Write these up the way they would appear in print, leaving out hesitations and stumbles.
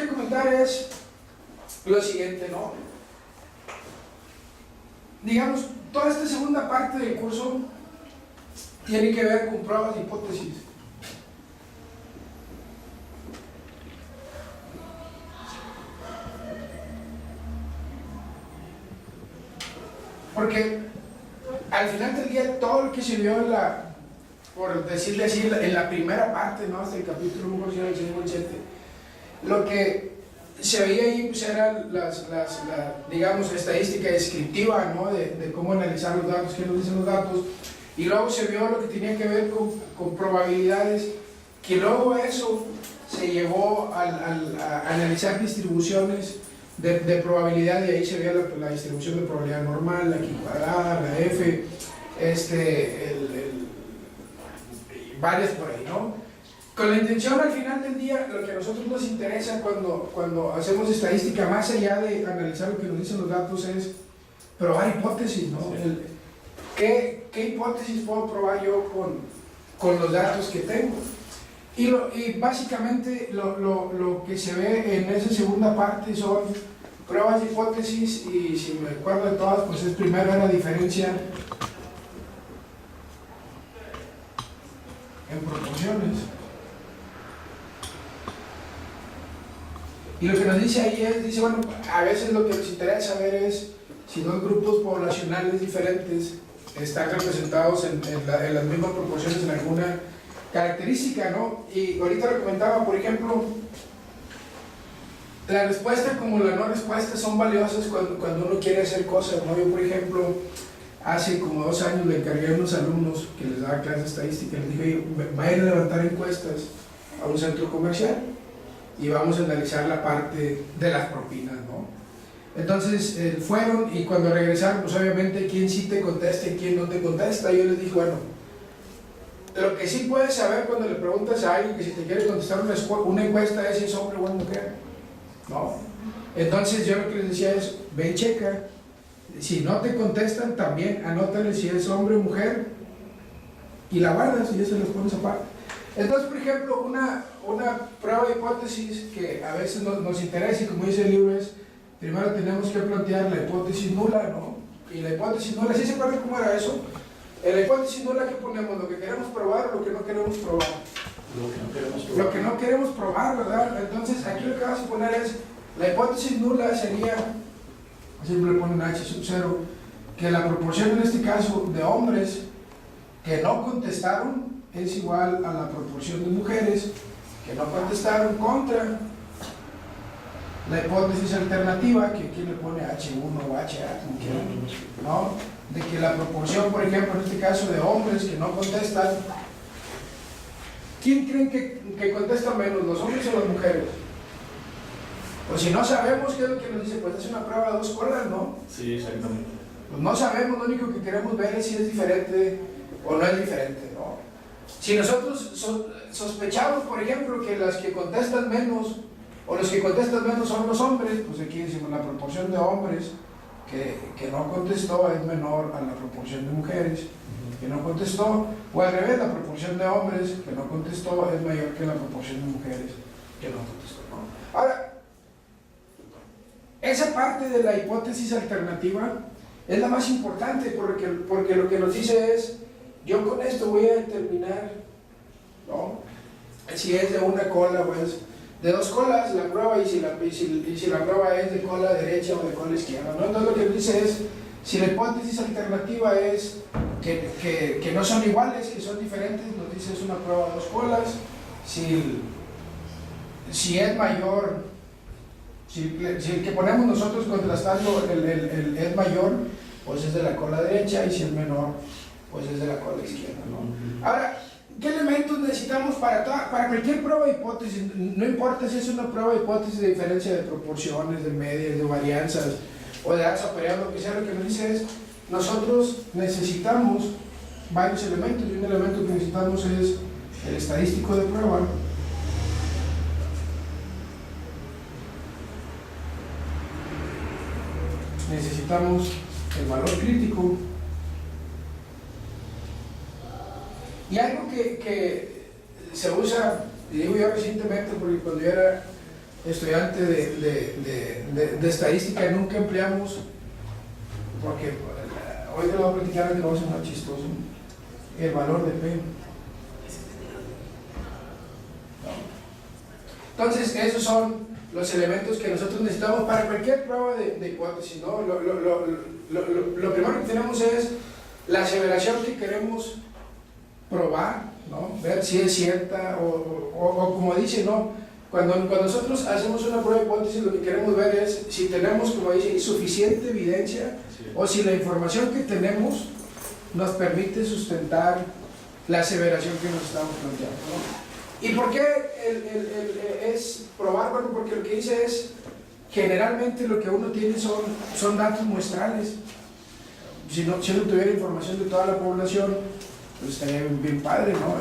quiero comentar es lo siguiente, ¿no? Digamos, toda esta segunda parte del curso tiene que ver con pruebas de hipótesis. Porque al final del día todo lo que se vio en la, por decirle así, en la primera parte, ¿no? Hasta el capítulo 1, 6, 7, lo que se veía ahí pues era digamos, estadística descriptiva, ¿no? De cómo analizar los datos, qué nos dicen los datos, y luego se vio lo que tenía que ver con probabilidades, que luego eso se llevó a analizar distribuciones de probabilidad, y ahí se veía la distribución de probabilidad normal, la Q cuadrada, la F, varias por ahí, ¿no? Con la intención al final del día, lo que a nosotros nos interesa cuando hacemos estadística, más allá de analizar lo que nos dicen los datos, es probar hipótesis, ¿no? ¿Qué hipótesis puedo probar yo con los datos que tengo? Y básicamente lo que se ve en esa segunda parte son pruebas de hipótesis, y si me acuerdo de todas, pues es primero la diferencia en proporciones. Y lo que nos dice ahí es, dice, bueno, a veces lo que nos interesa saber es si dos grupos poblacionales diferentes están representados en las mismas proporciones en alguna característica, ¿no? Y ahorita lo comentaba, por ejemplo, la respuesta como la no respuesta son valiosas cuando uno quiere hacer cosas, ¿no? Yo, por ejemplo, hace como 2 años le encargué a unos alumnos que les daba clases de estadística, les dije, vayan a levantar encuestas a un centro comercial y vamos a analizar la parte de las propinas, ¿no? Entonces fueron, y cuando regresaron, pues obviamente quién sí te contesta y quién no te contesta. Yo les dije, bueno, lo que sí puedes saber cuando le preguntas a alguien que si te quiere contestar una encuesta es si es hombre o mujer, ¿no? Entonces yo lo que les decía es, ve y checa, si no te contestan también anótale si es hombre o mujer y la guardas y ya se los pones aparte. Entonces, por ejemplo, una prueba de hipótesis que a veces nos interesa, y como dice el libro, es primero tenemos que plantear la hipótesis nula, ¿no? Y la hipótesis nula, ¿sí se acuerdan cómo era eso? En la hipótesis nula, ¿qué ponemos? ¿Lo que queremos probar o lo que no queremos probar? Lo que no queremos probar, ¿verdad? Entonces, aquí lo que vamos a poner es, la hipótesis nula sería, siempre le ponen H sub 0, que la proporción en este caso de hombres que no contestaron es igual a la proporción de mujeres que no contestaron contra la hipótesis alternativa, que aquí le pone H1 o HA, como quieran, ¿no? De que la proporción, por ejemplo, en este caso de hombres que no contestan, ¿quién creen que contesta menos, los hombres o las mujeres? Pues si no sabemos qué es lo que nos dice, pues es una prueba de 2 colas, ¿no? Sí, exactamente. Pues no sabemos, lo único que queremos ver es si es diferente o no es diferente, ¿no? Si nosotros sospechamos, por ejemplo, que las que contestan menos o los que contestan menos son los hombres, pues aquí decimos la proporción de hombres que no contestó es menor a la proporción de mujeres que no contestó, o al revés, la proporción de hombres que no contestó es mayor que la proporción de mujeres que no contestó, ¿no? Ahora, esa parte de la hipótesis alternativa es la más importante, porque lo que nos dice es, yo con esto voy a determinar, ¿no?, si es de una cola o es de 2 colas la prueba, y si la prueba es de cola derecha o de cola izquierda, ¿no? Entonces lo que nos dice es, si la hipótesis alternativa es que no son iguales, que son diferentes, nos dice es una prueba de 2 colas. Si es mayor, si el que ponemos nosotros contrastando el es mayor, pues es de la cola derecha, y si es menor, pues es de la cola izquierda, ¿no? Ahora, ¿qué elementos necesitamos para cualquier prueba de hipótesis? No importa si es una prueba de hipótesis de diferencia de proporciones, de medias, de varianzas o de alza periodo, lo que sea, lo que nos dice es, nosotros necesitamos varios elementos, y un elemento que necesitamos es el estadístico de prueba, necesitamos el valor crítico, y algo que se usa, y digo yo recientemente, porque cuando yo era estudiante de estadística nunca empleamos, porque hoy te lo voy a platicar que no es más chistoso, el valor de P. Entonces, esos son los elementos que nosotros necesitamos para cualquier prueba de hipótesis, ¿no? Lo primero que tenemos es la aseveración que queremos probar, ¿no? Ver si es cierta o como dice, ¿no? Cuando nosotros hacemos una prueba de hipótesis, lo que queremos ver es si tenemos, como dice, suficiente evidencia o si la información que tenemos nos permite sustentar la aseveración que nos estamos planteando, ¿no? ¿Y por qué es probar? Bueno, porque lo que dice es, generalmente lo que uno tiene son datos muestrales. Si no tuviera información de toda la población, pues estaría bien padre, ¿no?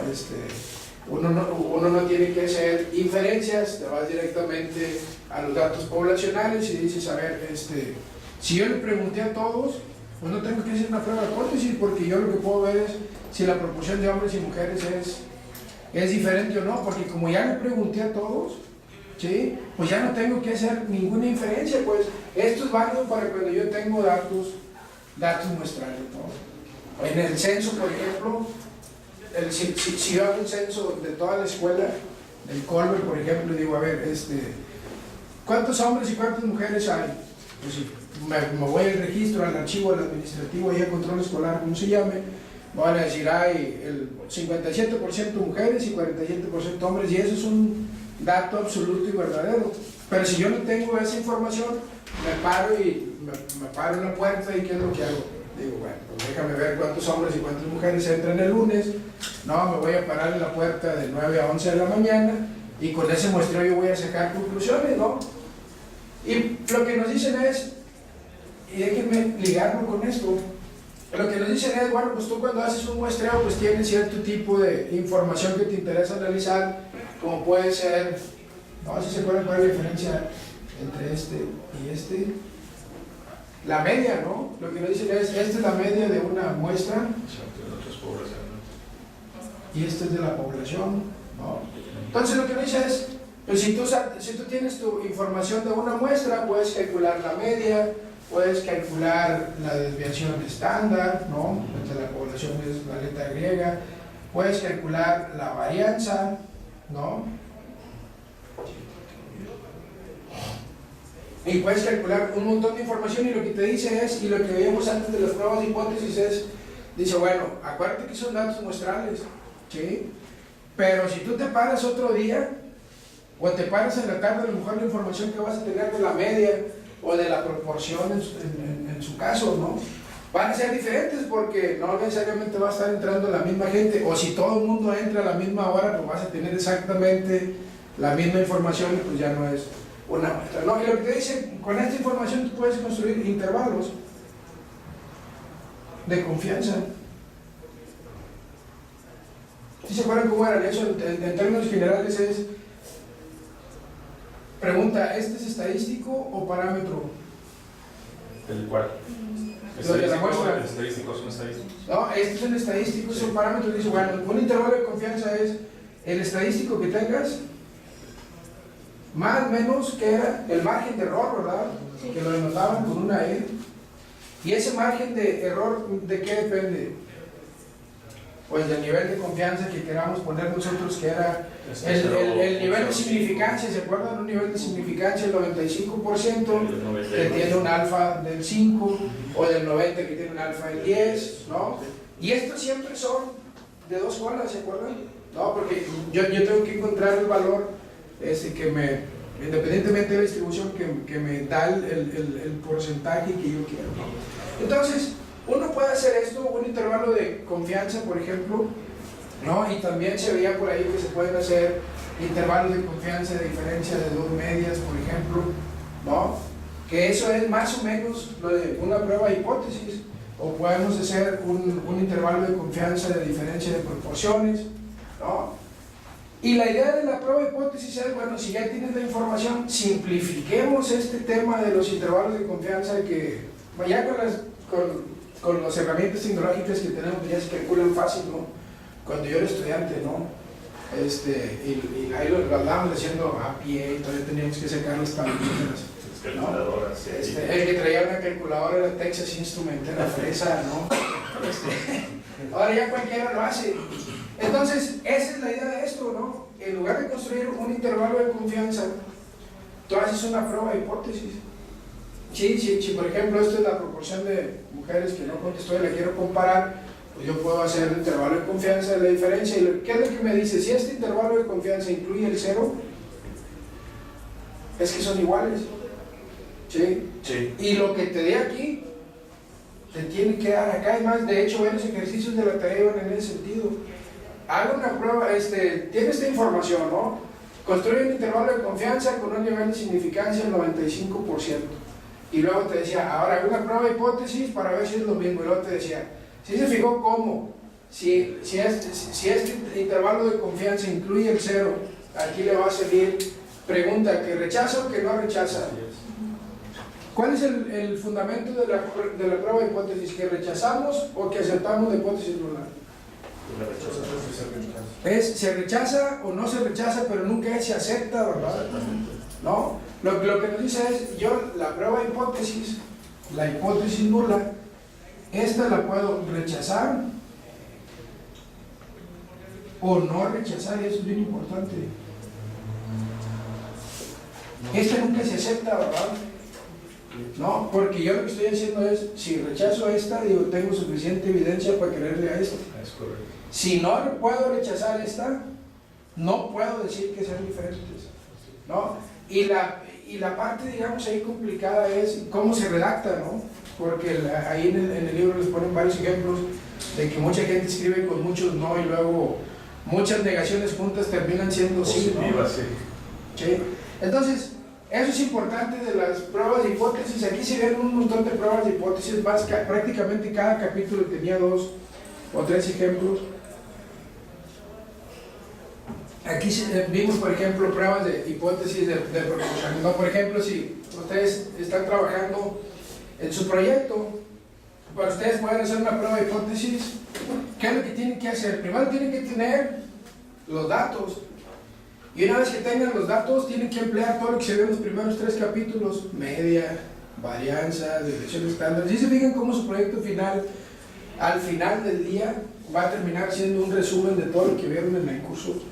Uno no tiene que hacer inferencias, te vas directamente a los datos poblacionales y dices, a ver, si yo le pregunté a todos, pues no tengo que hacer una prueba de hipótesis, porque yo lo que puedo ver es si la proporción de hombres y mujeres es diferente o no, porque como ya le pregunté a todos, ¿sí? Pues ya no tengo que hacer ninguna inferencia, pues esto es válido para cuando yo tengo datos muestrales, ¿no? En el censo, por ejemplo, si yo hago un censo de toda la escuela, del Colbert, por ejemplo, digo, a ver, ¿cuántos hombres y cuántas mujeres hay? Pues si me voy al registro, al archivo, al administrativo, y al control escolar, como se llame, van a decir, hay el 57% mujeres y 47% hombres, y eso es un dato absoluto y verdadero. Pero si yo no tengo esa información, me paro en la puerta y ¿qué es lo que hago? Digo, bueno, pues déjame ver cuántos hombres y cuántas mujeres entran el lunes. No, me voy a parar en la puerta de 9 a 11 de la mañana y con ese muestreo yo voy a sacar conclusiones, ¿no? Y lo que nos dicen es, y déjenme ligarlo con esto, lo que nos dicen es, bueno, pues tú cuando haces un muestreo, pues tienes cierto tipo de información que te interesa analizar, como puede ser, no sé si se acuerdan cuál es la diferencia entre y la media, ¿no? Lo que nos dicen es, esta es la media de una muestra, y esta es de la población, ¿no? Entonces lo que nos dice es, pues si tú tienes tu información de una muestra, puedes calcular la media, puedes calcular la desviación estándar, ¿no? Entre la población es la letra griega, puedes calcular la varianza, ¿no? Y puedes calcular un montón de información, y lo que te dice es, y lo que veíamos antes de las pruebas de hipótesis es, dice, bueno, acuérdate que son datos muestrales, ¿sí? Pero si tú te paras otro día, o te paras en la tarde, a lo mejor la información que vas a tener de la media, o de la proporción en su caso, ¿no? Van a ser diferentes porque no necesariamente va a estar entrando la misma gente, o si todo el mundo entra a la misma hora, pues vas a tener exactamente la misma información y pues ya no es una muestra, ¿no? Y lo que te dice, con esta información tú puedes construir intervalos de confianza. ¿Sí se acuerdan cómo eran eso? En términos generales es, pregunta, ¿este es estadístico o parámetro? ¿El cuál? ¿Estadísticos son estadísticos? No, estos son estadísticos, son parámetros. Dice, bueno, un intervalo de confianza es el estadístico que tengas, más o menos que era el margen de error, ¿verdad? Que lo denotaban con una E. ¿Y ese margen de error de qué depende? Pues del nivel de confianza que queramos poner nosotros, que era el nivel de significancia. ¿Se acuerdan? Un nivel de significancia del 95% que tiene un alfa del 5, o del 90% que tiene un alfa del 10, ¿no? Y estos siempre son de dos colas, ¿se acuerdan? No, porque yo tengo que encontrar el valor independientemente de la distribución, que me da el porcentaje que yo quiero, ¿no? Entonces, uno puede hacer esto, un intervalo de confianza, por ejemplo, ¿no? Y también se veía por ahí que se pueden hacer intervalos de confianza de diferencia de dos medias, por ejemplo, ¿no? Que eso es más o menos lo de una prueba de hipótesis, o podemos hacer un intervalo de confianza de diferencia de proporciones, ¿no? Y la idea de la prueba de hipótesis es, bueno, si ya tienes la información, simplifiquemos este tema de los intervalos de confianza, que ya con las herramientas tecnológicas que tenemos ya se calculan fácil, ¿no? Cuando yo era estudiante, ¿no? y ahí lo andábamos haciendo a pie y todavía teníamos que sacar las tablillas. Calculadoras, sí. El que traía una calculadora era Texas Instrument, era fresa, ¿no? Ahora ya cualquiera lo hace. Entonces, esa es la idea de esto, ¿no? En lugar de construir un intervalo de confianza, tú haces una prueba de hipótesis. Si por ejemplo esto es la proporción de mujeres que no contestó y la quiero comparar, pues yo puedo hacer el intervalo de confianza, la diferencia. ¿Y qué es lo que me dice? Si este intervalo de confianza incluye el 0, es que son iguales. ¿Sí? Sí. Y lo que te dé aquí, te tiene que dar acá. Y más, de hecho, varios ejercicios de la tarea van en ese sentido. Haga una prueba, tiene esta información, ¿no? Construye un intervalo de confianza con un nivel de significancia del 95%. Y luego te decía, ahora haga una prueba de hipótesis para ver si es lo mismo. Y luego te decía, ¿sí se fijó cómo? Si este intervalo de confianza incluye el 0, aquí le va a salir pregunta que rechaza o que no rechaza. ¿Cuál es el fundamento de la prueba de hipótesis? ¿Que rechazamos o que aceptamos la hipótesis nula? Se rechaza o no se rechaza, pero nunca se acepta, ¿verdad? ¿No? Lo que nos dice es, yo la prueba de hipótesis, la hipótesis nula, esta la puedo rechazar o no rechazar, y eso es bien importante. Esta nunca se acepta, ¿verdad? No, porque yo lo que estoy haciendo es, si rechazo esta, digo, tengo suficiente evidencia para creerle a esta. Es correcto. Si no puedo rechazar esta, no puedo decir que sean diferentes, ¿no? Y la parte, digamos, ahí complicada es cómo se redacta, ¿no? Porque ahí en el libro les ponen varios ejemplos de que mucha gente escribe con muchos no y luego muchas negaciones juntas terminan siendo sí, ¿no? Sí. Entonces, eso es importante de las pruebas de hipótesis. Aquí se ven un montón de pruebas de hipótesis, prácticamente cada capítulo tenía 2 o 3 ejemplos. Aquí vimos, por ejemplo, pruebas de hipótesis de proporción. ¿No? Por ejemplo, si ustedes están trabajando en su proyecto, para ustedes pueden hacer una prueba de hipótesis, ¿qué es lo que tienen que hacer? Primero tienen que tener los datos. Y una vez que tengan los datos, tienen que emplear todo lo que se ve en los primeros 3 capítulos: media, varianza, desviación estándar. Si se fijan cómo su proyecto final, al final del día, va a terminar siendo un resumen de todo lo que vieron en el curso.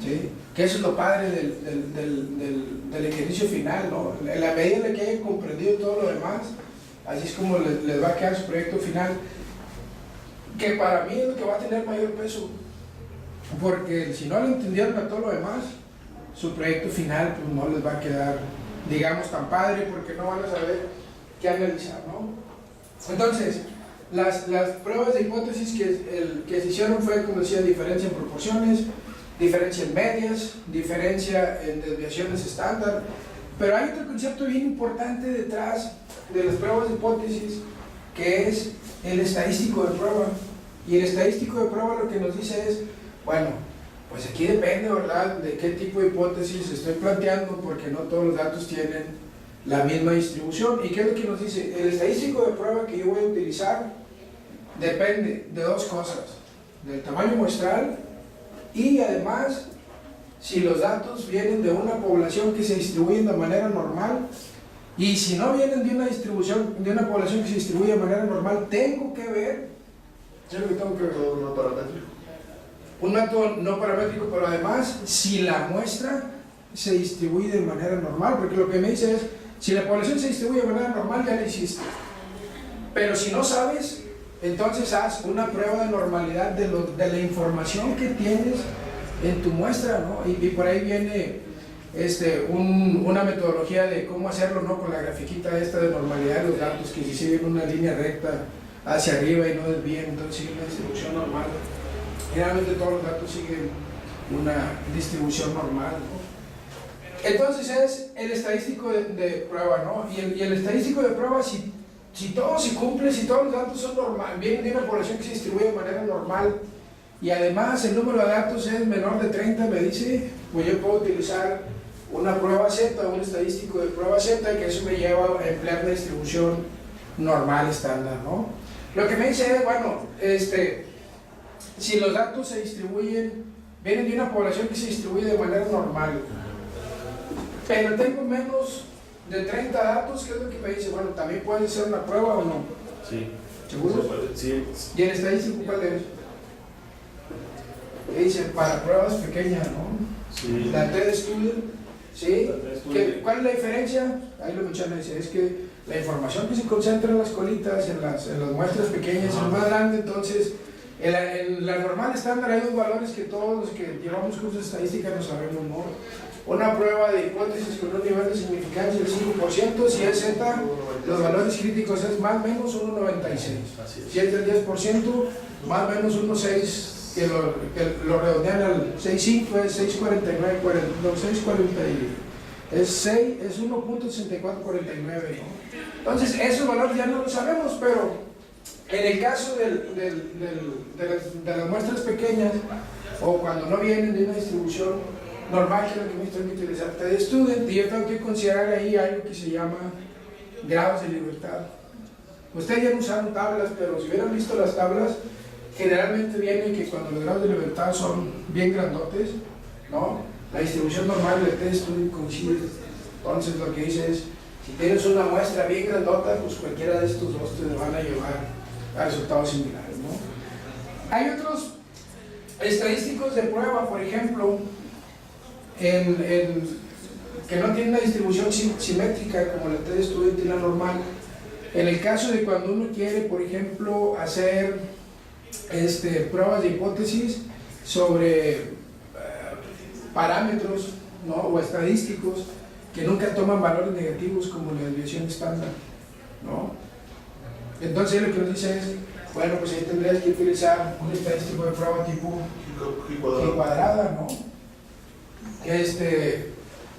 ¿Sí? Que eso es lo padre del ejercicio final, ¿no? En la medida en la que hayan comprendido todo lo demás, así es como les va a quedar su proyecto final, que para mí es lo que va a tener mayor peso. Porque si no lo entendieron a todo lo demás, su proyecto final pues no les va a quedar, digamos, tan padre, porque no van a saber qué analizar, ¿no? Entonces, las pruebas de hipótesis que se hicieron fue, como decía, diferencia en proporciones, diferencia en medias, diferencia en desviaciones estándar. Pero hay otro concepto bien importante detrás de las pruebas de hipótesis, que es el estadístico de prueba. Y el estadístico de prueba lo que nos dice es, bueno, pues aquí depende, ¿verdad?, de qué tipo de hipótesis estoy planteando, porque no todos los datos tienen la misma distribución. ¿Y qué es lo que nos dice? El estadístico de prueba que yo voy a utilizar depende de 2 cosas: del tamaño muestral y además si los datos vienen de una población que se distribuye de manera normal. Y si no vienen de una distribución, de una población que se distribuye de manera normal, tengo que ver, ¿qué es lo que tengo que ver? Un no paramétrico. Un método no paramétrico, pero además si la muestra se distribuye de manera normal, porque lo que me dice es, si la población se distribuye de manera normal, ya la hiciste. Pero si no sabes, entonces haz una prueba de normalidad de la información que tienes en tu muestra, ¿no? Y por ahí viene una metodología de cómo hacerlo, ¿no? Con la grafiquita esta de normalidad de los datos, que si siguen una línea recta hacia arriba y no desvían, entonces sigue una distribución normal. Generalmente todos los datos siguen una distribución normal, ¿no? Entonces es el estadístico de prueba, ¿no? Y el estadístico de prueba, si todo se cumple, si todos los datos son normales, vienen de una población que se distribuye de manera normal, y además el número de datos es menor de 30, me dice, pues yo puedo utilizar una prueba Z, un estadístico de prueba Z, que eso me lleva a emplear la distribución normal estándar, ¿no? Lo que me dice es, bueno, si los datos se distribuyen vienen de una población que se distribuye de manera normal, pero tengo menos de 30 datos, ¿qué es lo que me dice? Bueno, ¿también puede ser una prueba o no? Sí. ¿Seguro? Sí. ¿Y en estadístico cuál es? ¿Qué dice? Para pruebas pequeñas, ¿no? Sí. La T-Student, ¿sí? La T-Student. ¿Cuál es la diferencia? Ahí lo mencioné, dice, es que la información que se concentra en las colitas, en las muestras pequeñas, es más grande, entonces, en la normal estándar hay dos valores que todos los que llevamos cursos de estadística no sabemos, ¿no? Una prueba de hipótesis con un nivel de significancia del 5%, si es Z, los valores críticos es más o menos 1,96. Si es del 10%, más o menos 1,6, que lo redondean al 6,5, es 6,49, no, 6,40, es 6, es 1,6449, ¿no? Entonces, esos valores ya no los sabemos, pero en el caso de las muestras pequeñas, o cuando no vienen de una distribución normal, que es lo que me estoy utilizar T-Student, y yo tengo que considerar ahí algo que se llama grados de libertad. Ustedes ya no usaron tablas, pero si hubieran visto las tablas, generalmente vienen que cuando los grados de libertad son bien grandotes, ¿no? La distribución normal del T-Student coincide. Entonces lo que dice es, si tienes una muestra bien grandota, pues cualquiera de estos dos te van a llevar a resultados similares, ¿no? Hay otros estadísticos de prueba, por ejemplo, que no tienen una distribución simétrica como la T-Student y la normal. En el caso de cuando uno quiere, por ejemplo, hacer pruebas de hipótesis sobre parámetros, ¿no? O estadísticos que nunca toman valores negativos como la desviación estándar, ¿no? Entonces lo que nos dice es, bueno, pues ahí tendrías que utilizar un estadístico de prueba tipo G cuadrada, ¿no?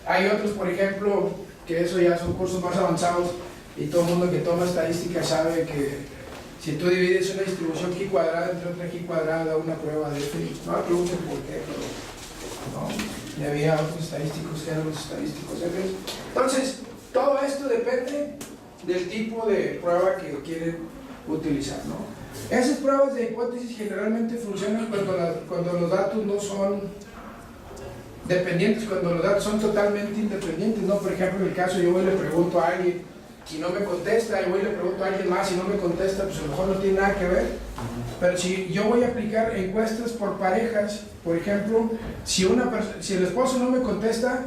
Hay otros, por ejemplo, que eso ya son cursos más avanzados y todo el mundo que toma estadística sabe que si tú divides una distribución G cuadrada entre otra G cuadrada, una prueba de F, no me pregunten por qué, pero no, y había otros estadísticos que eran los estadísticos F. Entonces, todo esto depende del tipo de prueba que quieren utilizar, ¿no? Esas pruebas de hipótesis generalmente funcionan cuando los datos no son dependientes, cuando los datos son totalmente independientes, ¿no? Por ejemplo, en el caso yo voy y le pregunto a alguien y no me contesta, y voy y le pregunto a alguien más y no me contesta, pues a lo mejor no tiene nada que ver. Pero si yo voy a aplicar encuestas por parejas, por ejemplo, si el esposo no me contesta,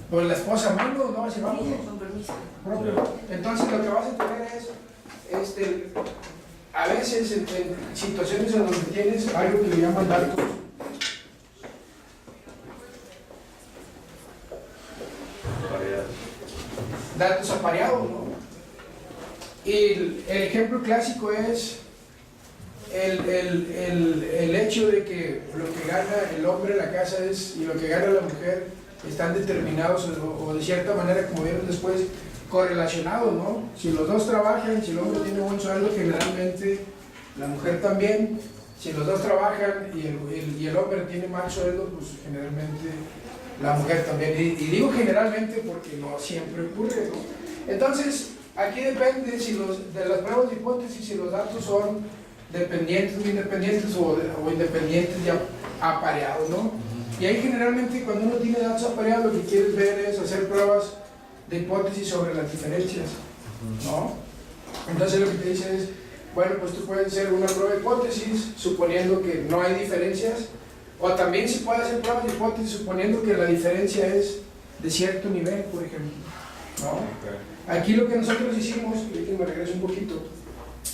pues la esposa mando, no va a decir vamos. Entonces lo que vas a tener es, a veces en situaciones en donde tienes algo que le llaman datos apareados, ¿no? Y el ejemplo clásico es el hecho de que lo que gana el hombre en la casa y lo que gana la mujer están determinados o de cierta manera, como vieron después, correlacionados, ¿no? Si los dos trabajan, si el hombre tiene buen sueldo, generalmente la mujer también. Si los dos trabajan y el hombre tiene mal sueldo, pues generalmente la mujer también. Y digo generalmente porque no siempre ocurre, ¿no? Entonces, aquí depende de las pruebas de hipótesis, si los datos son dependientes o independientes o independientes ya apareados, ¿no? Y ahí generalmente cuando uno tiene datos apareados, lo que quieres ver es hacer pruebas de hipótesis sobre las diferencias, ¿no? Entonces lo que te dice es, bueno, pues tú puedes hacer una prueba de hipótesis suponiendo que no hay diferencias, o también se puede hacer pruebas de hipótesis suponiendo que la diferencia es de cierto nivel, por ejemplo, ¿no? Aquí lo que nosotros hicimos, y aquí me regreso un poquito,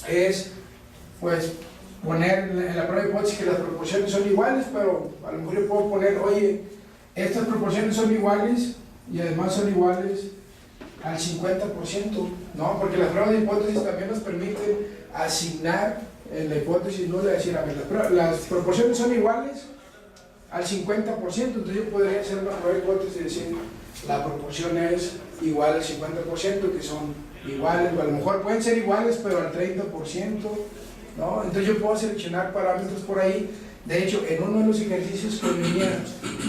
es pues poner en la prueba de hipótesis que las proporciones son iguales, pero a lo mejor yo puedo poner, oye, estas proporciones son iguales y además son iguales al 50%, ¿no? Porque las pruebas de hipótesis también nos permiten asignar en la hipótesis nula, decir, a ver, las proporciones son iguales al 50%, entonces yo podría hacer una prueba de hipótesis y decir, la proporción es igual al 50%, que son iguales, o a lo mejor pueden ser iguales, pero al 30%, ¿no? Entonces yo puedo seleccionar parámetros por ahí. De hecho, en uno de los ejercicios que venía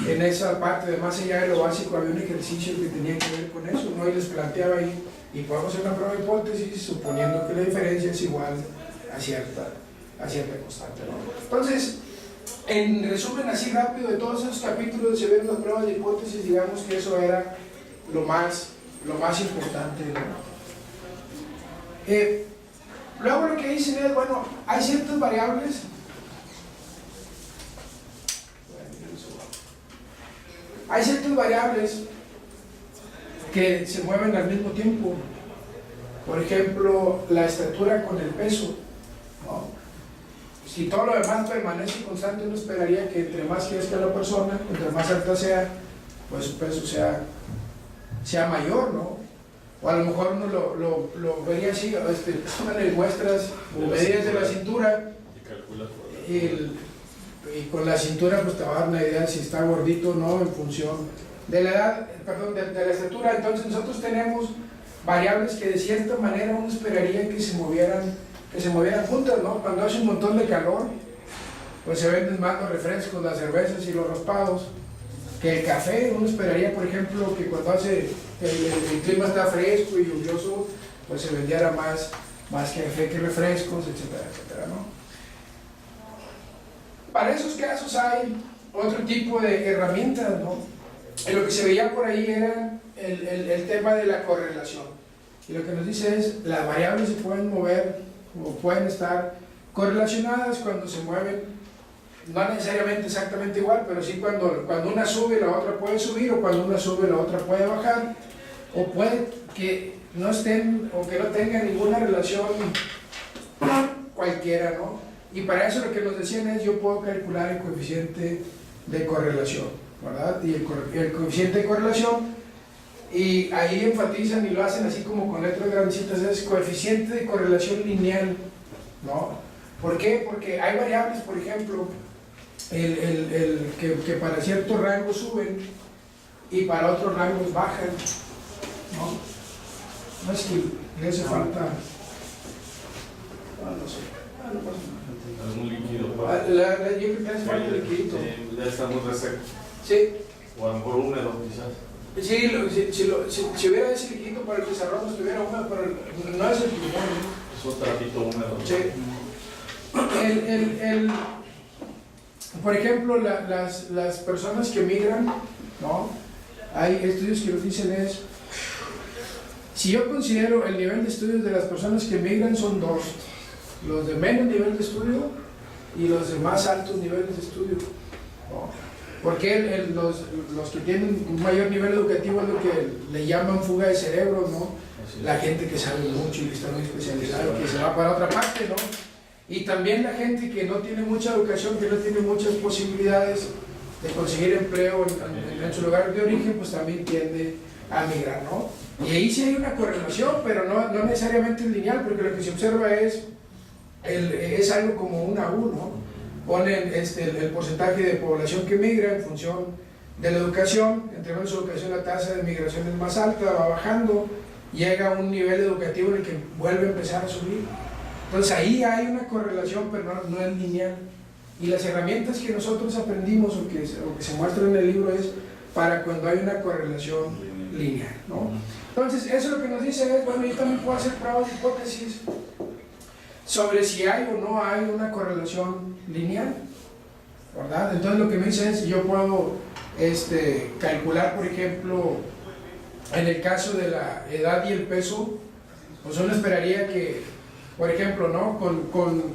en esa parte de más allá de lo básico, había un ejercicio que tenía que ver con eso, ¿no? Y les planteaba ahí, y podemos hacer una prueba de hipótesis suponiendo que la diferencia es igual a cierta constante, ¿no? Entonces, En resumen, así rápido, de todos esos capítulos se ven las pruebas de hipótesis, digamos que eso era lo más importante, ¿no? Luego lo que dicen es, bueno, hay ciertas variables que se mueven al mismo tiempo. Por ejemplo, la estatura con el peso, ¿no? Si todo lo demás permanece constante, uno esperaría que entre más crezca la persona, entre más alta sea, pues su peso sea mayor, ¿no? O a lo mejor uno lo vería así, toman muestras o medidas de la cintura y con la cintura pues te va a dar una idea si está gordito o no en función de la edad, perdón, de la estatura. Entonces nosotros tenemos variables que de cierta manera uno esperaría que se movieran juntas, ¿no? Cuando hace un montón de calor, pues se venden más los refrescos, las cervezas y los raspados que el café. Uno esperaría, por ejemplo, que cuando el clima está fresco y lluvioso, pues se vendiera más café que refrescos, etcétera, etcétera, ¿no? Para esos casos hay otro tipo de herramientas, ¿no? Y lo que se veía por ahí era el tema de la correlación. Y lo que nos dice es, las variables se pueden mover o pueden estar correlacionadas cuando se mueven, no necesariamente exactamente igual, pero sí cuando una sube la otra puede subir, o cuando una sube la otra puede bajar, o puede que no estén o que no tengan ninguna relación cualquiera, ¿no? Y para eso lo que nos decían es, yo puedo calcular el coeficiente de correlación, ¿verdad? Y el coeficiente de correlación, y ahí enfatizan y lo hacen así como con letras grandecitas, es coeficiente de correlación lineal, ¿no? ¿Por qué? Porque hay variables, por ejemplo, que para ciertos rangos suben y para otros rangos bajan, ¿no? No es que le hace falta, no sé, no pasa nada. Algún líquido. Yo creo que hace falta liquidito. Ya está muy reseco. Sí. O a lo mejor húmedo, quizás. Sí, si hubiera ese liquidito para el pizarrón, estuviera húmedo, pero no es el pulmón, ¿no? Es un trapito húmedo. Sí. Por ejemplo, las personas que migran, ¿no? Hay estudios que nos dicen es, si yo considero el nivel de estudios de las personas que migran son dos, los de menos nivel de estudio y los de más altos niveles de estudio, ¿no? Porque los que tienen un mayor nivel educativo es lo que le llaman fuga de cerebro, ¿no? La gente que sabe mucho y que está muy especializada, que se va para otra parte, ¿no? Y también la gente que no tiene mucha educación, que no tiene muchas posibilidades de conseguir empleo en su lugar de origen, pues también tiende a migrar, ¿no? Y ahí sí hay una correlación, pero no necesariamente es lineal, porque lo que se observa es algo como una U, ¿no? Ponen el porcentaje de población que migra en función de la educación, entre menos educación la tasa de migración es más alta, va bajando, llega a un nivel educativo en el que vuelve a empezar a subir. Entonces ahí hay una correlación, pero no es lineal. Y las herramientas que nosotros aprendimos o que se muestran en el libro es para cuando hay una correlación lineal, ¿no? Entonces eso lo que nos dice es, bueno, yo también puedo hacer pruebas de hipótesis sobre si hay o no hay una correlación lineal, ¿verdad? Entonces lo que me dice es, yo puedo calcular, por ejemplo, en el caso de la edad y el peso, pues uno esperaría que, por ejemplo, ¿no?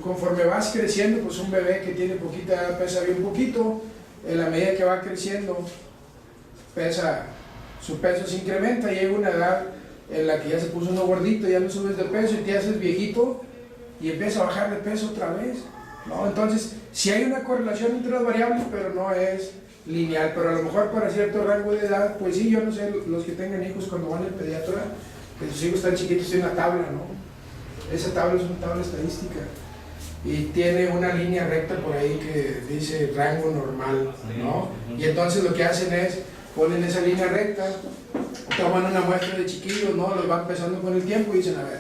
Conforme vas creciendo, pues un bebé que tiene poquita edad pesa bien poquito, en la medida que va creciendo, su peso se incrementa, llega una edad en la que ya se puso uno gordito, ya no subes de peso y te haces viejito y empieza a bajar de peso otra vez, ¿no? Entonces, sí hay una correlación entre las variables, pero no es lineal, pero a lo mejor para cierto rango de edad, pues sí, yo no sé, los que tengan hijos cuando van al pediatra, que sus hijos están chiquitos, tiene una tabla, ¿no? Esa tabla es una tabla estadística y tiene una línea recta por ahí que dice rango normal, ¿no? Y entonces lo que hacen es, ponen esa línea recta, toman una muestra de chiquillos, ¿no? Los van pesando con el tiempo y dicen, a ver,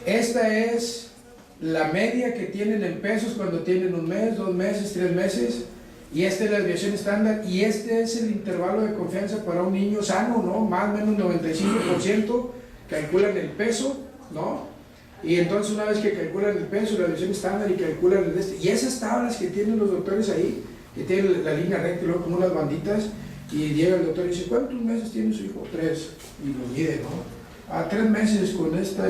esta es la media que tienen en pesos cuando tienen un mes, 2 meses, 3 meses, y esta es la desviación estándar, y este es el intervalo de confianza para un niño sano, ¿no? Más o menos 95%, calculan el peso, ¿no? Y entonces una vez que calculan el peso, la desviación estándar y calculan y esas tablas que tienen los doctores ahí, que tiene la línea recta y luego como unas banditas, y llega el doctor y dice, ¿cuántos meses tiene su hijo? 3, y lo mide, ¿no? A 3 meses con esta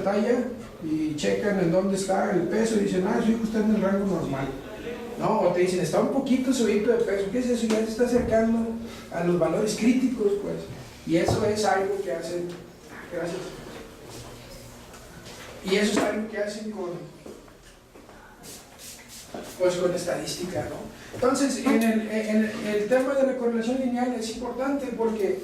talla, y checan en dónde está el peso, y dicen, su hijo está en el rango normal. No, o te dicen, está un poquito subido de peso, ¿qué es eso? Ya se está acercando a los valores críticos, pues. Y eso es algo que hacen, gracias. Y eso es algo que hacen con estadística, ¿no? Entonces, en el tema de la correlación lineal es importante porque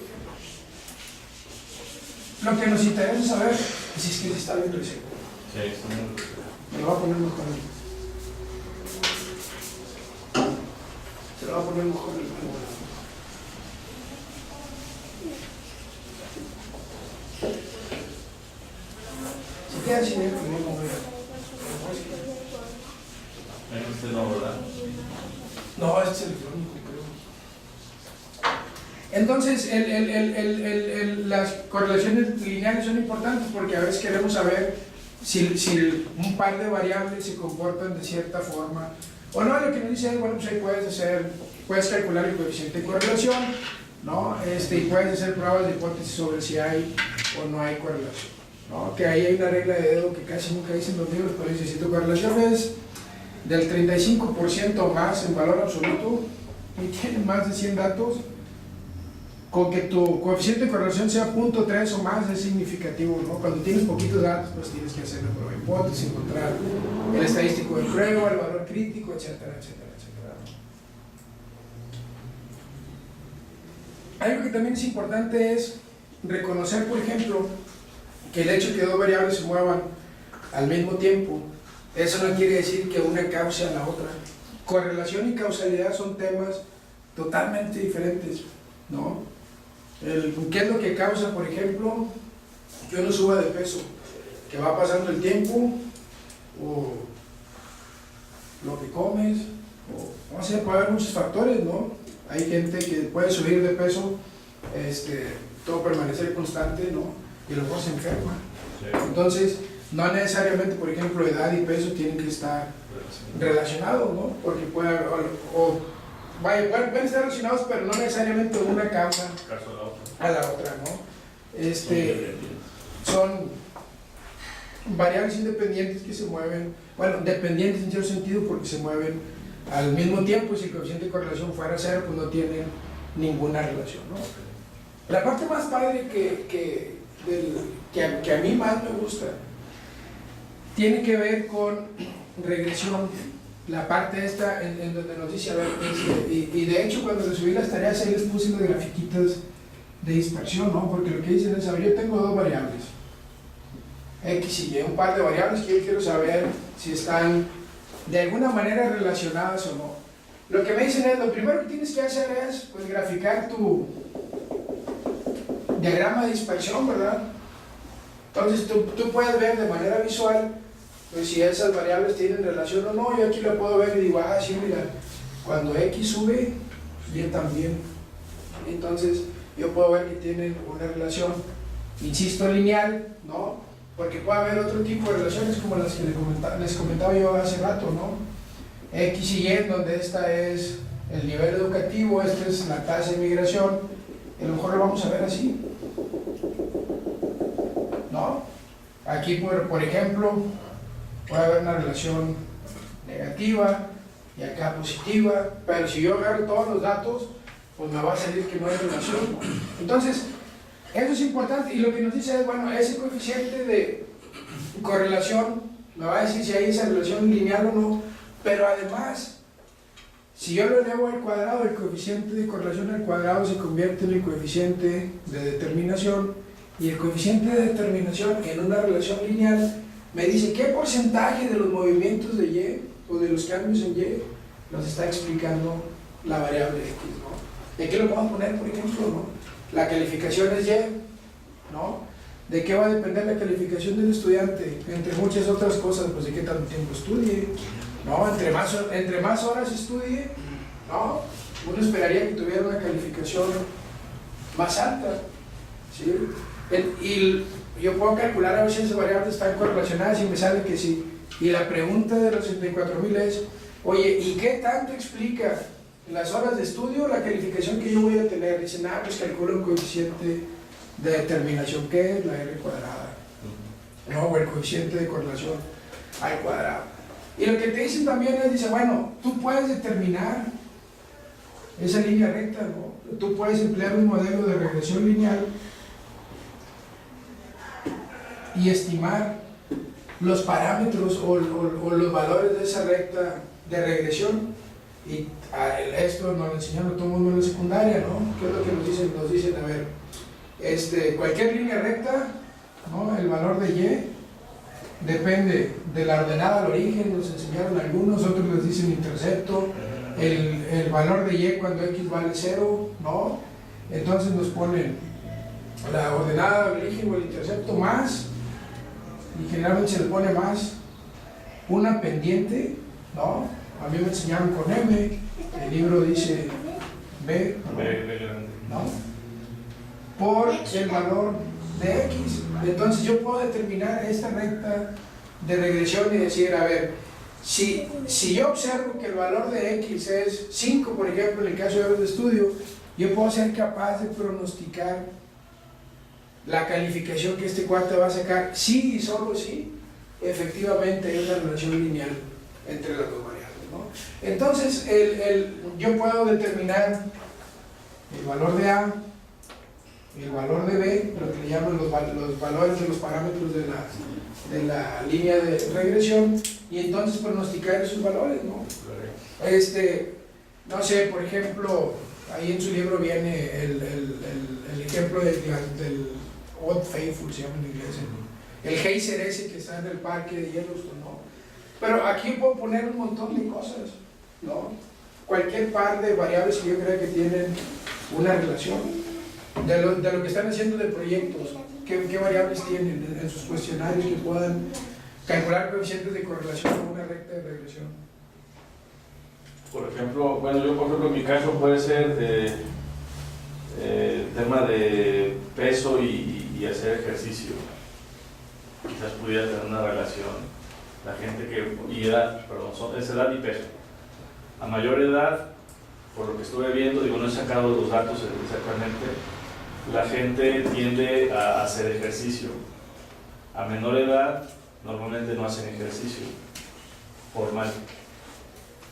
lo que nos interesa saber es si es que se está bien reseco. Sí, está muy reseco. Me lo voy a poner mejor. Se lo va a poner mejor el si queda sin él, pues no lo veo. Este no, ¿verdad? No, este es electrónico, creo. Entonces, las correlaciones lineales son importantes porque a veces queremos saber si un par de variables se comportan de cierta forma. O no, lo que nos dice es, bueno, pues ahí puedes calcular el coeficiente de correlación, ¿no? Y puedes hacer pruebas de hipótesis sobre si hay o no hay correlación, ¿no? Que ahí hay una regla de dedo que casi nunca dicen los libros, pero dice, si tu correlación es del 35% más en valor absoluto y tiene más de 100 datos, con que tu coeficiente de correlación sea 0.3 o más es significativo, ¿no? Cuando tienes poquitos datos, pues tienes que hacer la prueba de hipótesis, encontrar el estadístico de prueba, el valor crítico, etcétera, etcétera, etcétera. Algo que también es importante es reconocer, por ejemplo, que el hecho de que dos variables se muevan al mismo tiempo, eso no quiere decir que una cause a la otra. Correlación y causalidad son temas totalmente diferentes, ¿no? ¿Qué es lo que causa, por ejemplo, que uno suba de peso? Que va pasando el tiempo, o lo que comes, o no sé, puede haber muchos factores, ¿no? Hay gente que puede subir de peso, todo permanecer constante, ¿no? Y luego se enferma. Sí. Entonces, no necesariamente, por ejemplo, edad y peso tienen que estar relacionados, ¿no? Porque pueden estar relacionados, pero no necesariamente una causa a la otra, ¿no? Son variables independientes que se mueven, bueno, dependientes en cierto sentido porque se mueven al mismo tiempo, y si el coeficiente de correlación fuera 0, pues no tienen ninguna relación, ¿no? La parte más padre que a mí más me gusta tiene que ver con regresión, la parte esta en donde nos dice, a ver, y de hecho cuando les subí las tareas ahí les puse las grafiquitas de dispersión, ¿no? Porque lo que dicen es, a ver, yo tengo dos variables, X y Y, un par de variables que yo quiero saber si están de alguna manera relacionadas o no. Lo que me dicen es, lo primero que tienes que hacer es, pues, graficar tu diagrama de dispersión, ¿verdad? Entonces tú puedes ver de manera visual, pues, si esas variables tienen relación o no. Yo aquí lo puedo ver y digo, sí, mira, cuando X sube, Y también. Entonces yo puedo ver que tienen una relación, insisto, lineal, ¿no? Porque puede haber otro tipo de relaciones como las que les comentaba yo hace rato, ¿no? X y Y, en donde esta es el nivel educativo, esta es la tasa de migración, y a lo mejor lo vamos a ver así, ¿no? Aquí, por ejemplo, puede haber una relación negativa y acá positiva, pero si yo agarro todos los datos, pues me va a salir que no hay relación. Entonces, eso es importante, y lo que nos dice es, bueno, ese coeficiente de correlación me va a decir si hay esa relación lineal o no, pero además, si yo lo elevo al cuadrado, el coeficiente de correlación al cuadrado se convierte en el coeficiente de determinación, y el coeficiente de determinación en una relación lineal me dice qué porcentaje de los movimientos de Y o de los cambios en Y nos está explicando la variable X, ¿no? ¿De qué lo podemos poner, por ejemplo, no? La calificación es Y, ¿no? ¿De qué va a depender la calificación del estudiante? Entre muchas otras cosas, pues de qué tanto tiempo estudie, ¿no? Entre más horas estudie, ¿no? Uno esperaría que tuviera una calificación más alta, ¿sí? Y yo puedo calcular a ver si esas variables están correlacionadas y me sale que sí. Y la pregunta de los 64,000 es, Oye, ¿y qué tanto explica las horas de estudio, la calificación que yo voy a tener? Dicen, pues calcula un coeficiente de determinación, que es la R cuadrada, no, o el coeficiente de correlación al cuadrado. Y lo que te dicen también es, dice, bueno, tú puedes determinar esa línea recta, ¿no? Tú puedes emplear un modelo de regresión lineal y estimar los parámetros o los valores de esa recta de regresión. Y esto nos lo enseñaron todo el mundo en la secundaria, ¿no? ¿Qué es lo que nos dicen? Nos dicen, a ver, cualquier línea recta, ¿no? El valor de y depende de la ordenada al origen, nos enseñaron algunos, otros les dicen intercepto, el valor de y cuando x vale 0, ¿no? Entonces nos ponen la ordenada al origen o el intercepto más, y generalmente se le pone más una pendiente, ¿no? A mí me enseñaron con M, el libro dice B, ¿no? Por el valor de X. Entonces yo puedo determinar esta recta de regresión y decir, a ver, si yo observo que el valor de X es 5, por ejemplo, en el caso de horas de estudio, yo puedo ser capaz de pronosticar la calificación que este cuate va a sacar, sí y solo si efectivamente hay una relación lineal entre las dos variables, ¿no? Entonces yo puedo determinar el valor de A, el valor de B, lo que le llaman los valores de los parámetros de la línea de regresión, y entonces pronosticar esos valores, ¿no? No sé, por ejemplo, ahí en su libro viene el ejemplo del Odd Faithful, se llama en inglés, el geyser ese que está en el parque de Yellowstone, ¿no? Pero aquí puedo poner un montón de cosas, ¿no? Cualquier par de variables que yo crea que tienen una relación, de lo que están haciendo de proyectos, qué variables tienen en sus cuestionarios que puedan calcular coeficientes de correlación con una recta de regresión. Por ejemplo, bueno, yo por ejemplo en mi caso puede ser tema de peso y hacer ejercicio. Quizás pudiera tener una relación. La gente y edad, perdón, es edad y peso. A mayor edad, por lo que estuve viendo, digo, no he sacado los datos exactamente, la gente tiende a hacer ejercicio. A menor edad, normalmente no hacen ejercicio formal.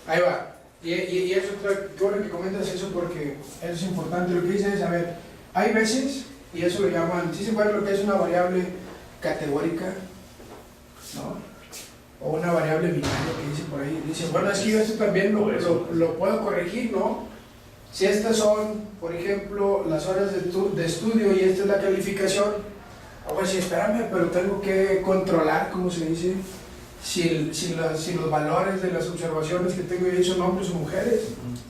Ahí va. Y eso, qué bueno que comentas eso porque eso es importante. Lo que dice es, a ver, hay veces, y eso lo llaman, ¿sí se acuerdan lo que es una variable categórica? ¿No? O una variable binaria que dice por ahí, dice, bueno, es que yo esto también lo puedo corregir, ¿no? Si estas son, por ejemplo, las horas de estudio y esta es la calificación, pues sí, espérame, pero tengo que controlar, ¿cómo se dice? Si los valores de las observaciones que tengo ahí son hombres o mujeres,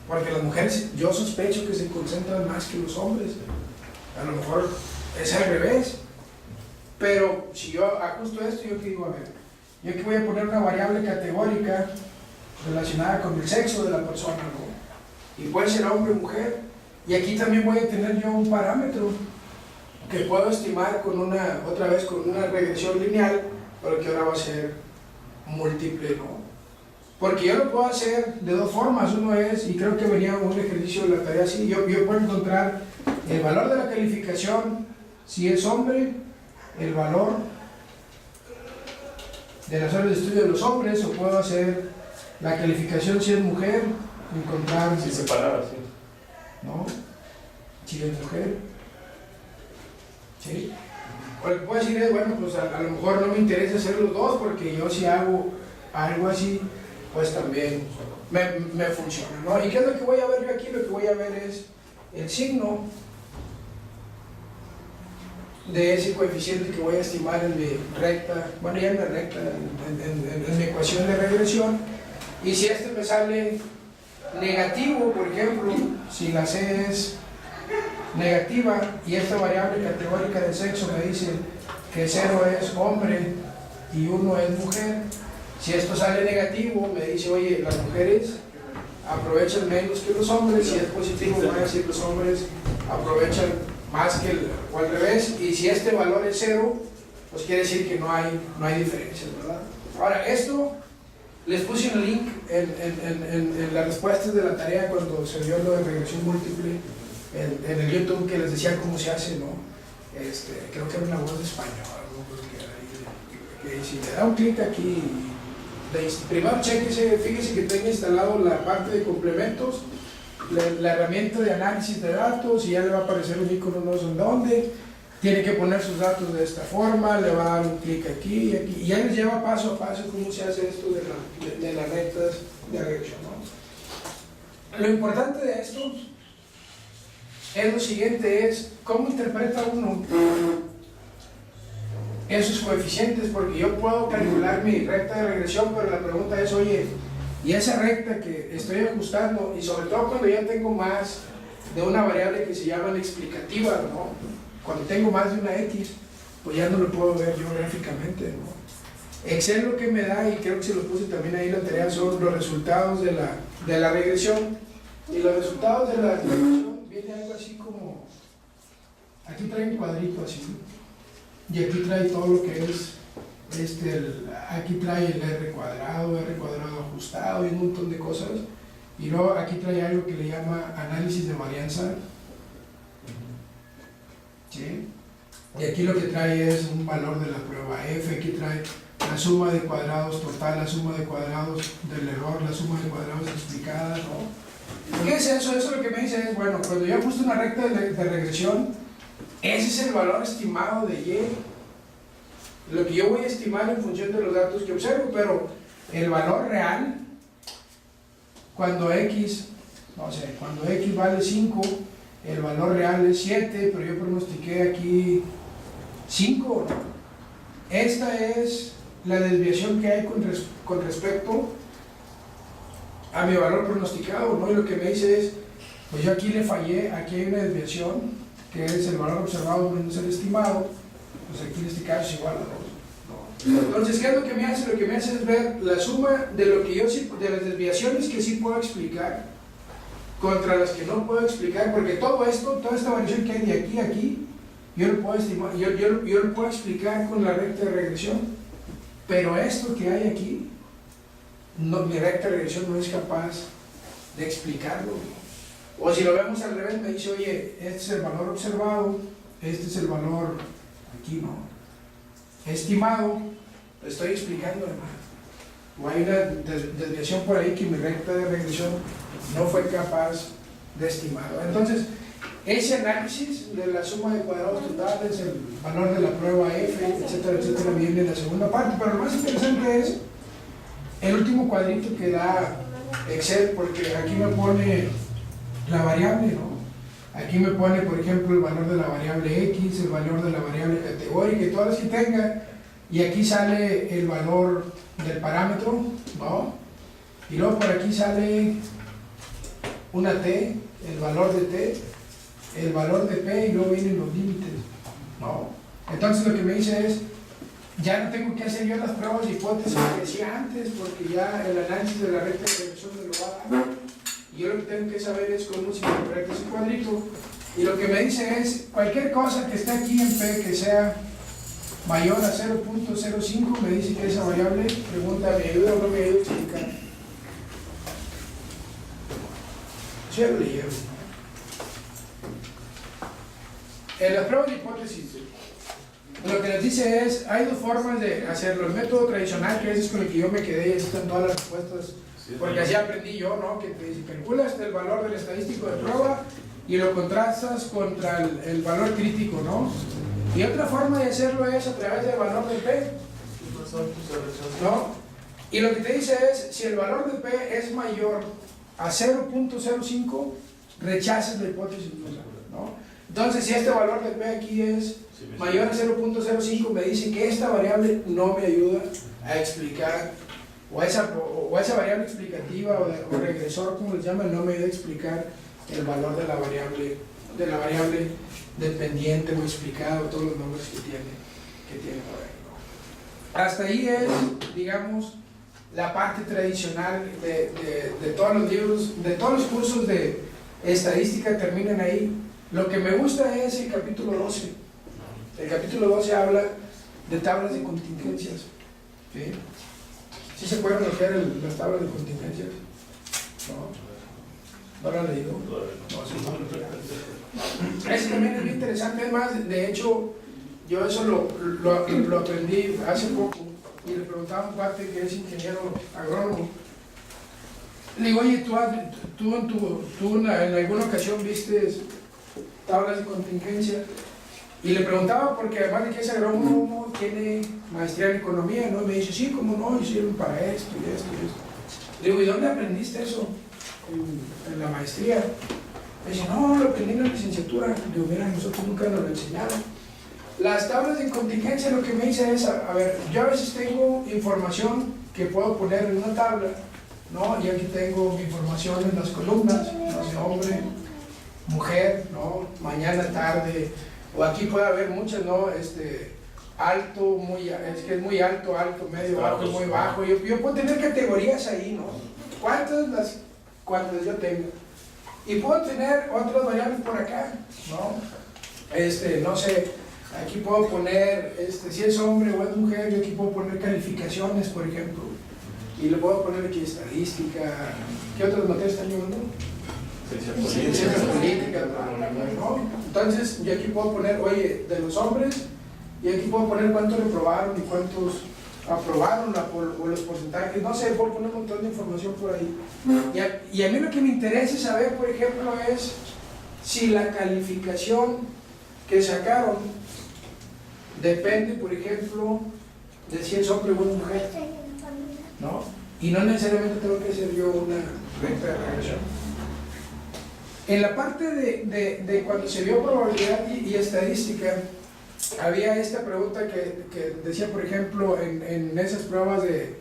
porque las mujeres yo sospecho que se concentran más que los hombres, a lo mejor es al revés, pero si yo ajusto esto, yo que digo, a ver, yo aquí voy a poner una variable categórica relacionada con el sexo de la persona, ¿no? Y puede ser hombre o mujer, y aquí también voy a tener yo un parámetro que puedo estimar otra vez con una regresión lineal, pero que ahora va a ser múltiple, ¿no? Porque yo lo puedo hacer de dos formas. Uno es, y creo que venía un ejercicio de la tarea así, yo puedo encontrar el valor de la calificación si es hombre, el valor de las horas de estudio de los hombres, o puedo hacer la calificación si es mujer, encontrar... Sí, separada, sí. ¿No? Si es mujer. ¿Sí? O lo que puedo decir es, bueno, pues a lo mejor no me interesa hacer los dos, porque yo si hago algo así, pues también me funciona, ¿no? ¿Y qué es lo que voy a ver yo aquí? Lo que voy a ver es el signo de ese coeficiente que voy a estimar en mi recta, bueno, ya en la recta, en mi ecuación de regresión, y si este me sale negativo, por ejemplo, si la C es negativa y esta variable categórica de sexo me dice que 0 es hombre y 1 es mujer, si esto sale negativo me dice, oye, las mujeres aprovechan menos que los hombres, si es positivo voy a decir los hombres aprovechan más que o al revés, y si este valor es 0, pues quiere decir que no hay diferencias, ¿verdad? Ahora, esto Les puse un link en las respuestas de la tarea cuando se vio lo de regresión múltiple en el YouTube que les decía cómo se hace, ¿no? Creo que era una voz de español, ¿no? Que si le da un clic aquí, primero chequese, fíjese que tenga instalado la parte de complementos, la herramienta de análisis de datos, y ya le va a aparecer un icono no sé en dónde. Tiene que poner sus datos de esta forma, le va a dar un clic aquí y aquí, y ya les lleva paso a paso cómo se hace esto de las rectas de regresión, ¿no? Lo importante de esto es lo siguiente, es cómo interpreta uno esos coeficientes, porque yo puedo calcular mi recta de regresión, pero la pregunta es, oye, y esa recta que estoy ajustando, y sobre todo cuando ya tengo más de una variable que se llama la explicativa, ¿no? Cuando tengo más de una X, pues ya no lo puedo ver yo gráficamente, ¿no? Excel lo que me da, y creo que se lo puse también ahí en la tarea, son los resultados de la regresión. Y los resultados de la regresión viene algo así como, aquí trae un cuadrito así, y aquí trae todo lo que es, aquí trae el R cuadrado ajustado y un montón de cosas. Y luego aquí trae algo que le llama análisis de varianza. ¿Sí? Y aquí lo que trae es un valor de la prueba F, aquí trae la suma de cuadrados total, la suma de cuadrados del error, la suma de cuadrados explicada, ¿no? ¿Qué es eso? Eso lo que me dice es, bueno, cuando yo ajusto una recta de regresión, ese es el valor estimado de Y, lo que yo voy a estimar en función de los datos que observo, pero el valor real, cuando X, no sé, cuando X vale 5, el valor real es 7, pero yo pronostiqué aquí 5, ¿no? Esta es la desviación que hay con respecto a mi valor pronosticado, ¿no? Y lo que me dice es, pues yo aquí le fallé, aquí hay una desviación, que es el valor observado menos el estimado, pues aquí en este caso es igual a 2, ¿no? Entonces, ¿qué es lo que me hace? Lo que me hace es ver la suma de lo que yo sí, de las desviaciones que sí puedo explicar, contra las que no puedo explicar, porque todo esto, toda esta variación que hay de aquí a aquí, yo lo puedo estimar, yo lo puedo explicar con la recta de regresión, pero esto que hay aquí, no, mi recta de regresión no es capaz de explicarlo. O si lo vemos al revés, me dice, oye, este es el valor observado, este es el valor, aquí no, estimado, lo estoy explicando además. O hay una desviación por ahí que mi recta de regresión no fue capaz de estimar. Entonces, ese análisis de la suma de cuadrados totales, el valor de la prueba F, etcétera, etcétera, viene en la segunda parte, pero lo más interesante es el último cuadrito que da Excel, porque aquí me pone la variable, ¿no? Aquí me pone, por ejemplo, el valor de la variable X, el valor de la variable categórica y todas las que tenga, y aquí sale el valor del parámetro, ¿no? Y luego por aquí sale una T, el valor de T, el valor de P, y luego vienen los límites, ¿no? Entonces lo que me dice es, ya no tengo que hacer yo las pruebas de hipótesis que decía antes, porque ya el análisis de la recta de regresión me lo va a dar, y yo lo que tengo que saber es cómo se interpreta ese cuadrito, y lo que me dice es, cualquier cosa que esté aquí en P que sea mayor a 0.05, me dice que esa variable, pregunta, ¿me ayuda o no me ayuda a explicar? Yo lo llevo. En las pruebas de hipótesis, lo que les dice es, hay dos formas de hacerlo. El método tradicional, que es con el que yo me quedé, y así están todas las respuestas, porque así aprendí yo, ¿no? Que te dice, calculas el valor del estadístico de prueba y lo contrastas contra el valor crítico, ¿no? Y otra forma de hacerlo es a través del valor de P, ¿no? Y lo que te dice es, si el valor de P es mayor a 0.05, rechazas la hipótesis nula, ¿no? Entonces, si este valor de P aquí es mayor a 0.05, me dice que esta variable no me ayuda a explicar, o esa variable explicativa o regresor, como les llaman, no me ayuda a explicar el valor de la variable dependiente o explicado, todos los nombres que tiene por ahí, ¿no? Hasta ahí es, digamos, la parte tradicional de todos los libros, de todos los cursos de estadística terminan ahí. Lo que me gusta es el capítulo 12. El capítulo 12 habla de tablas de contingencias, ¿sí? ¿Sí se pueden bloquear las tablas de contingencias? No lo han leído. No, sí, no. Ese también es muy interesante. Es más, de hecho, yo eso lo aprendí hace poco y le preguntaba a un cuate que es ingeniero agrónomo. Le digo, oye, tú en alguna ocasión viste tablas de contingencia. Y le preguntaba, porque además de que es agrónomo, tiene maestría en economía, ¿no? Y me dice, sí, cómo no, y sirven para esto y esto y esto. Le digo, ¿y dónde aprendiste eso? En la maestría. Me dice, no, lo aprendí en la licenciatura. Digo, mira, nosotros nunca nos lo enseñaron. Las tablas de contingencia lo que me dice es, a ver, yo a veces tengo información que puedo poner en una tabla, ¿no? Y aquí tengo mi información en las columnas, no sé, hombre, mujer, ¿no? Mañana, tarde, o aquí puede haber muchas, ¿no? Alto, es que es muy alto, medio, bajo, muy bajo. Yo puedo tener categorías ahí, ¿no? ¿Cuántas yo tengo? Y puedo tener otras variables por acá, ¿no? No sé, aquí puedo poner, si es hombre o es mujer, yo aquí puedo poner calificaciones, por ejemplo. Y le puedo poner aquí estadística. ¿Qué otras materias están llevando? Ciencias políticas, ¿no? Entonces, yo aquí puedo poner, oye, de los hombres, y aquí puedo poner cuántos reprobaron y cuántos aprobaron o los porcentajes, no sé, puedo poner un montón de información por ahí. Y a mí lo que me interesa saber, por ejemplo, es si la calificación que sacaron depende, por ejemplo, de si es hombre o es mujer, ¿no? Y no necesariamente tengo que hacer yo una recta de regresión. En la parte de cuando se vio probabilidad y estadística, había esta pregunta que decía, por ejemplo, en esas pruebas de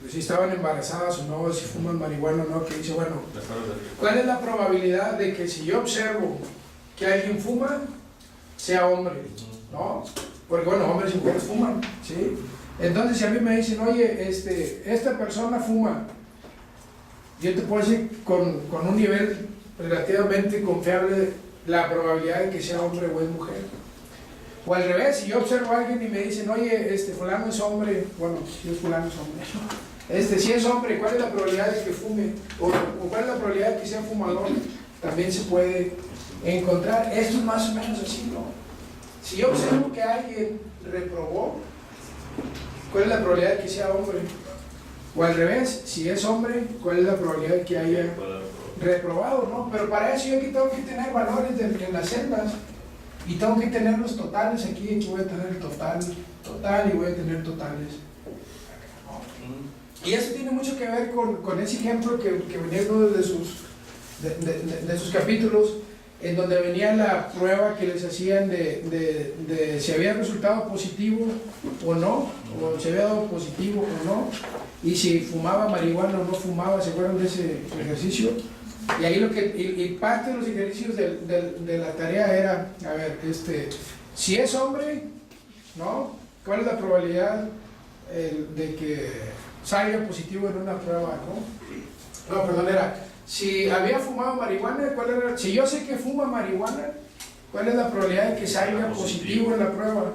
si estaban embarazadas o no, si fuman marihuana o no, que dice, bueno, ¿cuál es la probabilidad de que si yo observo que alguien fuma, sea hombre? ¿No? Porque, bueno, hombres y mujeres fuman, ¿sí? Entonces, si a mí me dicen, oye, esta persona fuma, yo te puedo decir con un nivel relativamente confiable la probabilidad de que sea hombre o es mujer. O al revés, si yo observo a alguien y me dicen, oye, fulano es hombre, bueno, si es fulano es hombre, si es hombre, ¿cuál es la probabilidad de que fume? O ¿cuál es la probabilidad de que sea fumador? También se puede encontrar. Esto es más o menos así, ¿no? Si yo observo que alguien reprobó, ¿cuál es la probabilidad de que sea hombre? O al revés, si es hombre, ¿cuál es la probabilidad de que haya reprobado, ¿no? Pero para eso yo aquí tengo que tener valores en las celdas y tengo que tener los totales aquí. Aquí voy a tener el total y voy a tener totales acá, ¿no? Y eso tiene mucho que ver con ese ejemplo que venía en uno de sus capítulos, en donde venía la prueba que les hacían de si había resultado positivo o no, o si había dado positivo o no, y si fumaba marihuana o no fumaba. ¿Se acuerdan de ese ejercicio? Y ahí y parte de los ejercicios de la tarea era, a ver, si es hombre, ¿no? ¿Cuál es la probabilidad de que salga positivo en una prueba, no? No, perdón, era, si había fumado marihuana, si yo sé que fuma marihuana, ¿cuál es la probabilidad de que salga positivo en la prueba?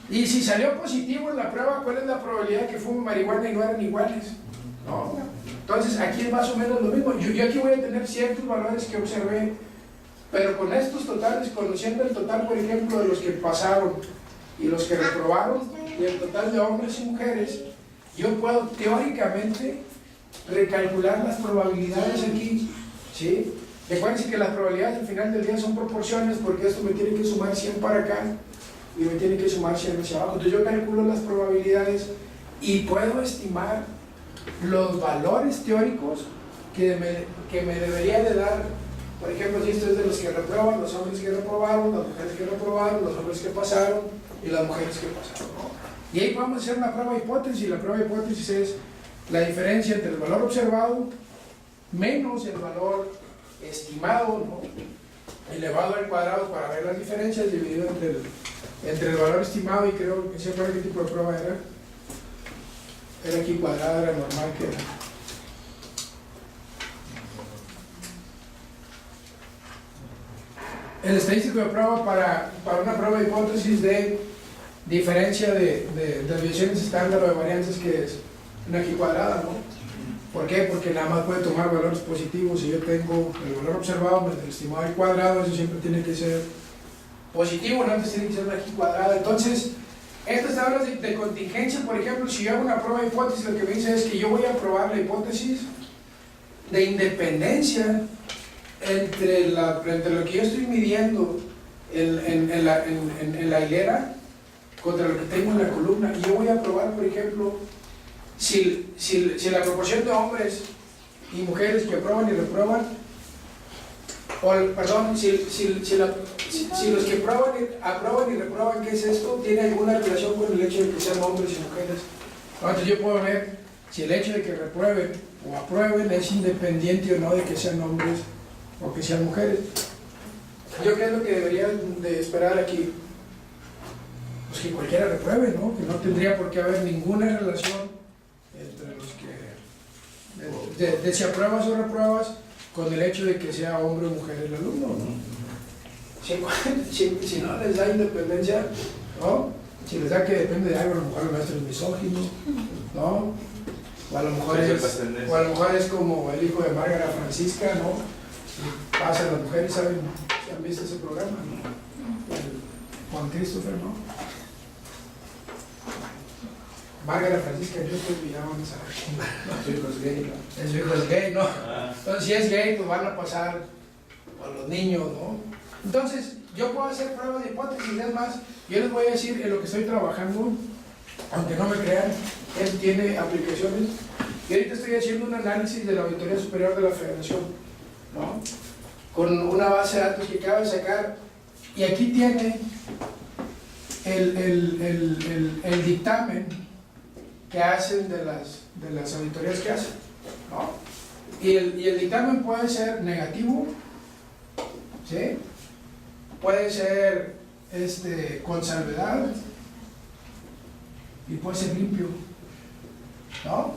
Y si salió positivo en la prueba, ¿cuál es la probabilidad de que fume marihuana y no eran iguales? ¿No? Entonces aquí es más o menos lo mismo. Yo aquí voy a tener ciertos valores que observé, pero con estos totales, conociendo el total, por ejemplo, de los que pasaron y los que reprobaron, y el total de hombres y mujeres, yo puedo teóricamente recalcular las probabilidades aquí, ¿sí? Recuerden que las probabilidades al final del día son proporciones, porque esto me tiene que sumar 100 para acá y me tiene que sumar 100 hacia abajo. Entonces yo calculo las probabilidades y puedo estimar los valores teóricos que me debería de dar. Por ejemplo, si esto es de los que reprueban, los hombres que reprobaron, las mujeres que reprobaron, los hombres que pasaron y las mujeres que pasaron, ¿no? Y ahí podemos hacer una prueba de hipótesis. La prueba de hipótesis es la diferencia entre el valor observado menos el valor estimado, ¿no? Elevado al cuadrado para ver las diferencias, dividido entre el valor estimado, y creo que se acuerda qué tipo de prueba era. Era aquí cuadrada, era normal que era. El estadístico de prueba para una prueba de hipótesis de diferencia de desviaciones estándar o de varianzas que es una G cuadrada, ¿no? ¿Por qué? Porque nada más puede tomar valores positivos. Si yo tengo el valor observado más el estimado al cuadrado, eso siempre tiene que ser positivo, no antes tiene que ser una G cuadrada. Entonces, estas tablas de contingencia, por ejemplo, si yo hago una prueba de hipótesis, lo que me dice es que yo voy a probar la hipótesis de independencia entre lo que yo estoy midiendo en la hilera contra lo que tengo en la columna. Y yo voy a probar, por ejemplo, si la proporción de hombres y mujeres que aprueban y reprueban, perdón, si los que aprueban y reprueban, ¿qué es esto? ¿Tiene alguna relación con el hecho de que sean hombres y mujeres? Entonces yo puedo ver si el hecho de que reprueben o aprueben es independiente o no de que sean hombres o que sean mujeres. Yo creo lo que deberían de esperar aquí, pues que cualquiera repruebe, ¿no? Que no tendría por qué haber ninguna relación entre los que de si apruebas o repruebas con el hecho de que sea hombre o mujer el alumno, ¿no? Si no les da independencia, ¿no? Si les da que depende de algo, a lo mejor el maestro es misógino, ¿no? O a lo mejor es como el hijo de Margarita Francisca, ¿no? Y pasa a las mujeres, ¿saben? ¿Sí han visto ese programa, no? El Juan Christopher, ¿no? Margarita Francisca, yo estoy mirando, ¿sabes? Su hijo es gay, ¿no? Su hijo es gay, ¿no? Entonces, si es gay, pues van a pasar a los niños, ¿no? Entonces, yo puedo hacer pruebas de hipótesis, es más, yo les voy a decir en lo que estoy trabajando, aunque no me crean, él tiene aplicaciones. Y ahorita estoy haciendo un análisis de la Auditoría Superior de la Federación, ¿no? Con una base de datos que acabo de sacar, y aquí tiene el dictamen que hacen de las auditorías que hacen, ¿no? Y el dictamen puede ser negativo, ¿sí? Puede ser con salvedad y puede ser limpio, ¿no?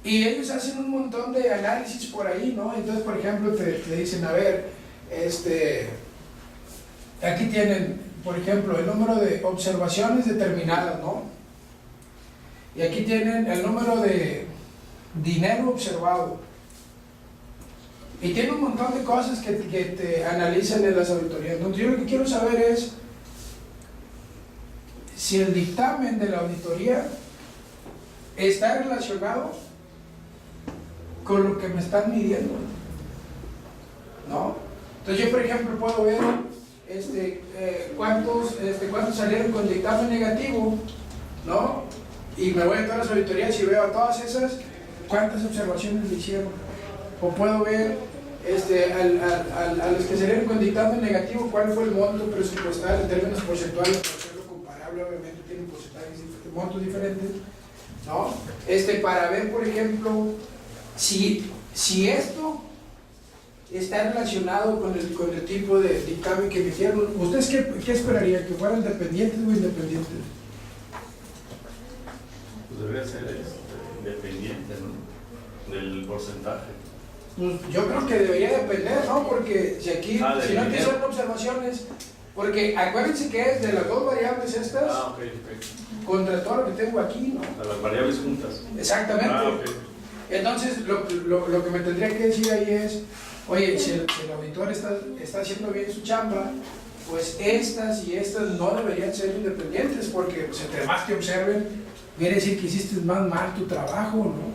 Y ellos hacen un montón de análisis por ahí, ¿no? Entonces, por ejemplo, te dicen, a ver, aquí tienen, por ejemplo, el número de observaciones determinadas, ¿no? Y aquí tienen el número de dinero observado. Y tiene un montón de cosas que te analizan en las auditorías. Entonces, yo lo que quiero saber es si el dictamen de la auditoría está relacionado con lo que me están midiendo, ¿no? Entonces, yo, por ejemplo, puedo ver cuántos salieron con dictamen negativo, ¿no? Y me voy a todas las auditorías y veo a todas esas cuántas observaciones le hicieron. O puedo ver a los que salieron con dictamen negativo cuál fue el monto presupuestal en términos porcentuales, para hacerlo comparable. Obviamente tienen porcentajes montos diferentes, ¿no? Para ver, por ejemplo, si esto está relacionado con el tipo de dictamen que me hicieron. ¿Ustedes qué esperarían? ¿Que fueran dependientes o independientes? Pues debería ser independiente, ¿no? Del porcentaje. Pues yo creo que debería depender, ¿no? Porque si aquí, si no aquí son observaciones, porque acuérdense que es de las dos variables estas, Ok. contra todo lo que tengo aquí, ¿no? Las variables juntas. Exactamente. Ok. Entonces, lo que me tendría que decir ahí es, oye, si el auditor está haciendo bien su chamba, pues estas y estas no deberían ser independientes, porque pues, entre más te observen, quiere decir que hiciste más mal tu trabajo, ¿no?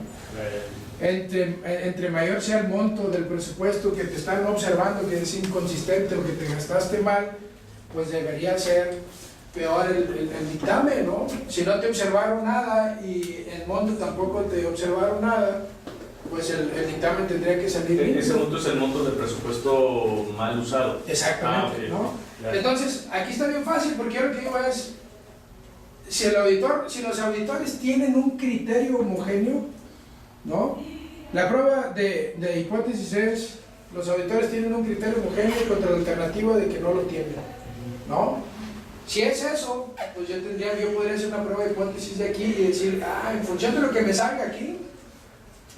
Entre mayor sea el monto del presupuesto que te están observando que es inconsistente o que te gastaste mal, pues debería ser peor el dictamen, ¿no? Si no te observaron nada y el monto tampoco te observaron nada, pues el dictamen tendría que salir bien. Ese monto es el monto del presupuesto mal usado. Exactamente, okay. ¿no? Claro. Entonces, aquí está bien fácil, porque yo lo que digo es, si los auditores tienen un criterio homogéneo, ¿no? La prueba de hipótesis es, los auditores tienen un criterio homogéneo contra la alternativa de que no lo tienen, ¿no? Si es eso, pues yo podría hacer una prueba de hipótesis de aquí y decir, en función de lo que me salga aquí,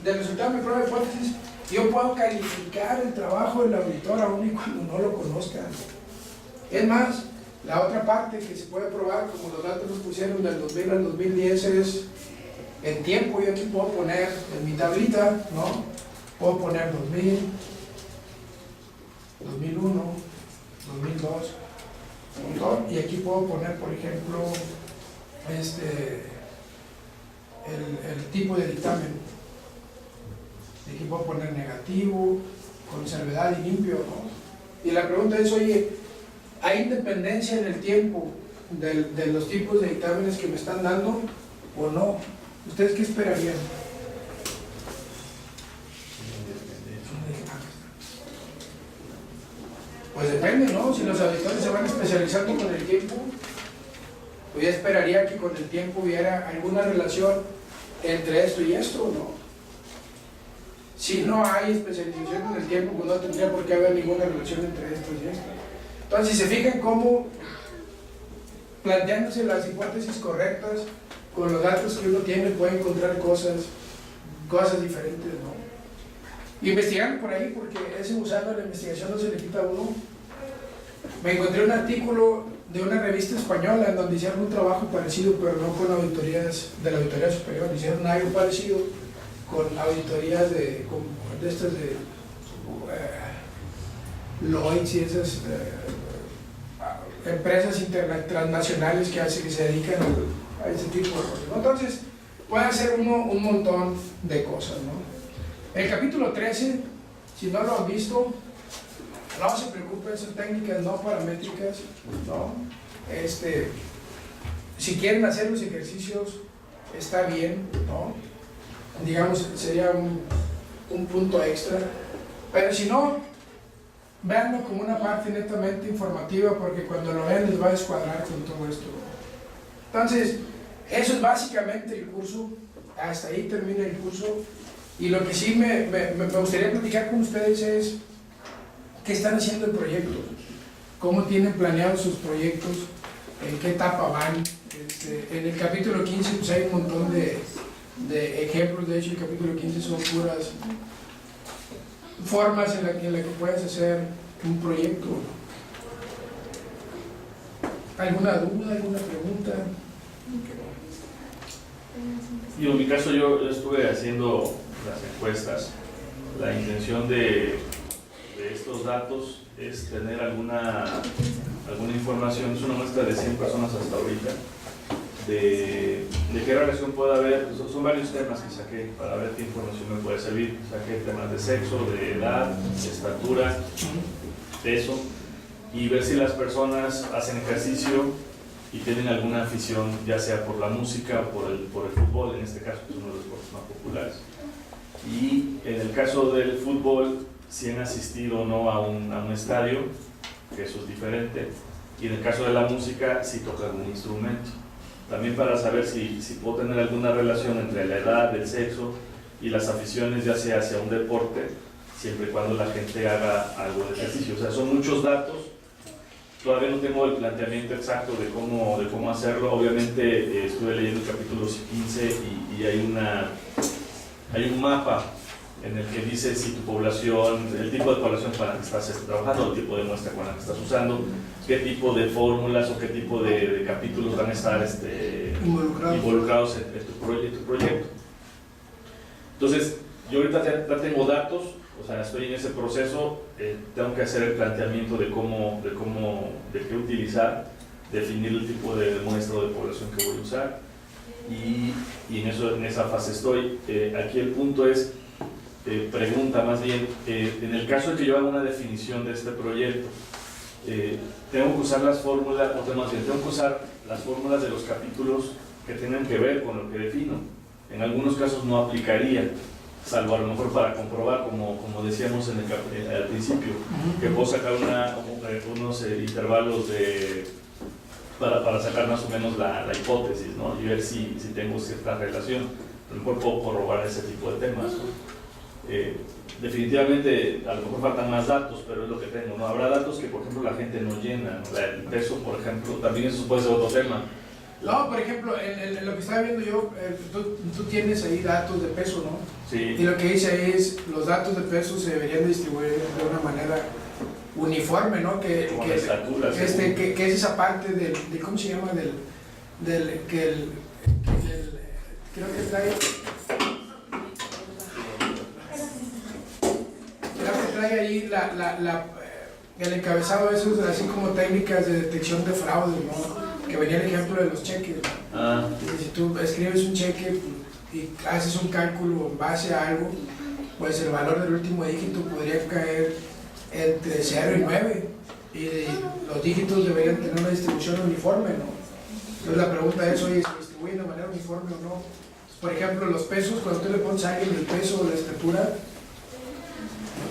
del resultado de mi prueba de hipótesis, yo puedo calificar el trabajo del auditor aún y cuando no lo conozca. Es más, La otra parte que se puede probar, como los datos los pusieron del 2000 al 2010, es en tiempo. Yo aquí puedo poner en mi tablita, ¿no? Puedo poner 2000, 2001, 2002, y aquí puedo poner, por ejemplo, el tipo de dictamen. Aquí puedo poner negativo, con salvedad y limpio, ¿no? Y la pregunta es, oye, ¿hay independencia en el tiempo de los tipos de dictámenes que me están dando o no? ¿Ustedes qué esperarían? Pues depende, ¿no? Si los auditores se van especializando con el tiempo, pues ya esperaría que con el tiempo hubiera alguna relación entre esto y esto, ¿no? Si no hay especialización en el tiempo, pues no tendría por qué haber ninguna relación entre esto y esto. Entonces, si se fijan cómo, planteándose las hipótesis correctas, con los datos que uno tiene, puede encontrar cosas diferentes, ¿no? Y investigando por ahí, porque ese gusano de la investigación no se le quita a uno. Me encontré un artículo de una revista española en donde hicieron un trabajo parecido, pero no con auditorías de la Auditoría Superior, hicieron algo parecido con auditorías de estas de Lloyds y esas empresas transnacionales que se dedican a ese tipo de cosas, ¿no? Entonces, puede hacer uno un montón de cosas, ¿no? El capítulo 13, si no lo han visto, no se preocupen, son técnicas no paramétricas, ¿no? Si quieren hacer los ejercicios, está bien, ¿no? Digamos, sería un punto extra, pero si no, véanlo como una parte netamente informativa, porque cuando lo vean les va a descuadrar con todo esto. Entonces, eso es básicamente el curso, hasta ahí termina el curso. Y lo que sí me gustaría platicar con ustedes es qué están haciendo el proyecto, cómo tienen planeados sus proyectos, en qué etapa van. En el capítulo 15 pues hay un montón de ejemplos. De hecho el capítulo 15 son puras formas en la que puedes hacer un proyecto. ¿Alguna duda, alguna pregunta? Y en mi caso yo estuve haciendo las encuestas. La intención de estos datos es tener alguna información. Es una muestra de 100 personas hasta ahorita, de qué relación puede haber. Son varios temas que saqué para ver qué información me puede servir. Saqué temas de sexo, de edad, de estatura, peso, y ver si las personas hacen ejercicio y tienen alguna afición, ya sea por la música o por el fútbol, en este caso, que es uno de los deportes más populares. Y en el caso del fútbol, si han asistido o no a un estadio, que eso es diferente. Y en el caso de la música, si tocan un instrumento. También para saber si puedo tener alguna relación entre la edad, el sexo y las aficiones, ya sea hacia un deporte, siempre y cuando la gente haga algo de ejercicio. O sea, son muchos datos. Todavía no tengo el planteamiento exacto de cómo hacerlo. Obviamente estuve leyendo el capítulo 15 y hay un mapa en el que dice si tu población, el tipo de población con la que estás trabajando, el tipo de muestra con la que estás usando, qué tipo de fórmulas o qué tipo de capítulos van a estar involucrados en tu proyecto. Entonces, yo ahorita ya tengo datos, o sea, estoy en ese proceso, tengo que hacer el planteamiento de qué utilizar, definir el tipo de muestra o de población que voy a usar, y en esa fase estoy. Aquí el punto es, pregunta más bien, en el caso de que yo haga una definición de este proyecto, tengo que usar las fórmulas, tengo que usar las fórmulas de los capítulos que tengan que ver con lo que defino. En algunos casos no aplicaría, salvo a lo mejor para comprobar, como decíamos al principio, que puedo sacar unos intervalos para sacar más o menos la hipótesis, ¿no? Y ver si tengo cierta relación. A lo mejor puedo corroborar ese tipo de temas, ¿no? Definitivamente a lo mejor faltan más datos, pero es lo que tengo, ¿no? Habrá datos que, por ejemplo, la gente no llena, ¿no? El peso, por ejemplo, también eso puede ser otro tema. No, por ejemplo, en lo que estaba viendo yo, tú tienes ahí datos de peso, ¿no? Sí. Y lo que dice ahí es, los datos de peso se deberían distribuir de una manera uniforme, ¿no? Como la estatura, que es esa parte de ¿cómo se llama? Creo que trae ahí el encabezado de esos, así como técnicas de detección de fraude, ¿no? Que venía el ejemplo de los cheques, ¿no? Si tú escribes un cheque y haces un cálculo en base a algo, pues el valor del último dígito podría caer entre 0 y 9, y los dígitos deberían tener una distribución uniforme, ¿no? Entonces la pregunta es, oye, ¿se distribuyen de manera uniforme o no? Por ejemplo, los pesos, cuando tú le pones a alguien el peso o la estatura,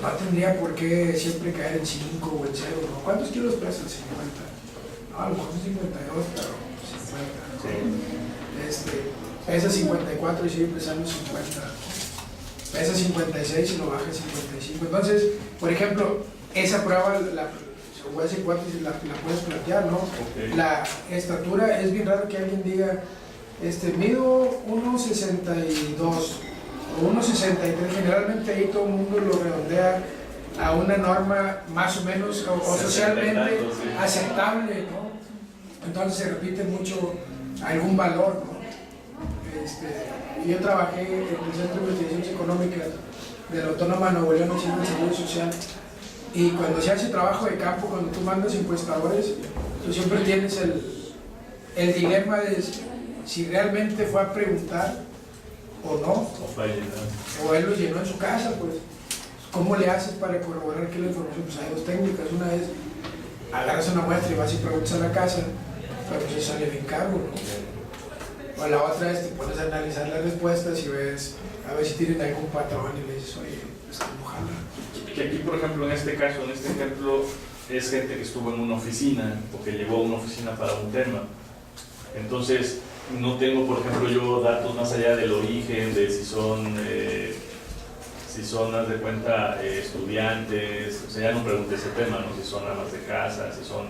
no tendría por qué siempre caer en 5 o en 0, ¿no? ¿Cuántos kilos pesa el 50? No, a lo mejor 52, pero 50. Sí. Pesa 54 y sigue pesando 50. Pesa 56 y lo baja a 55. Entonces, por ejemplo, esa prueba, o esa hipótesis la puedes plantear, ¿no? Okay. La estatura, es bien raro que alguien diga, mido 1,62 o 1,63. Generalmente ahí todo el mundo lo redondea a una norma más o menos o socialmente aceptable, ¿no? Entonces se repite mucho algún valor, ¿no? Yo trabajé en el Centro de Investigaciones Económicas de la Autónoma de Nuevo León, haciendo el Seguro Social, y cuando se hace trabajo de campo, cuando tú mandas encuestadores, tú siempre tienes el dilema de si realmente fue a preguntar o no, o él lo llenó en su casa, pues ¿cómo le haces para corroborar que la información? Pues hay dos técnicas. Una es agarras una muestra y vas y preguntas a la casa, pero pues eso sale bien caro, ¿no? O la otra es te pones a analizar las respuestas y ves a ver si tienen algún patrón y le dices, oye, ojalá. Que aquí, por ejemplo, en este caso, en este ejemplo, es gente que estuvo en una oficina o que llegó a una oficina para un tema. Entonces, no tengo, por ejemplo, yo datos más allá del origen, de si son, haz de cuenta, estudiantes, o sea, ya no pregunté ese tema, ¿no? Si son amas de casa, si son,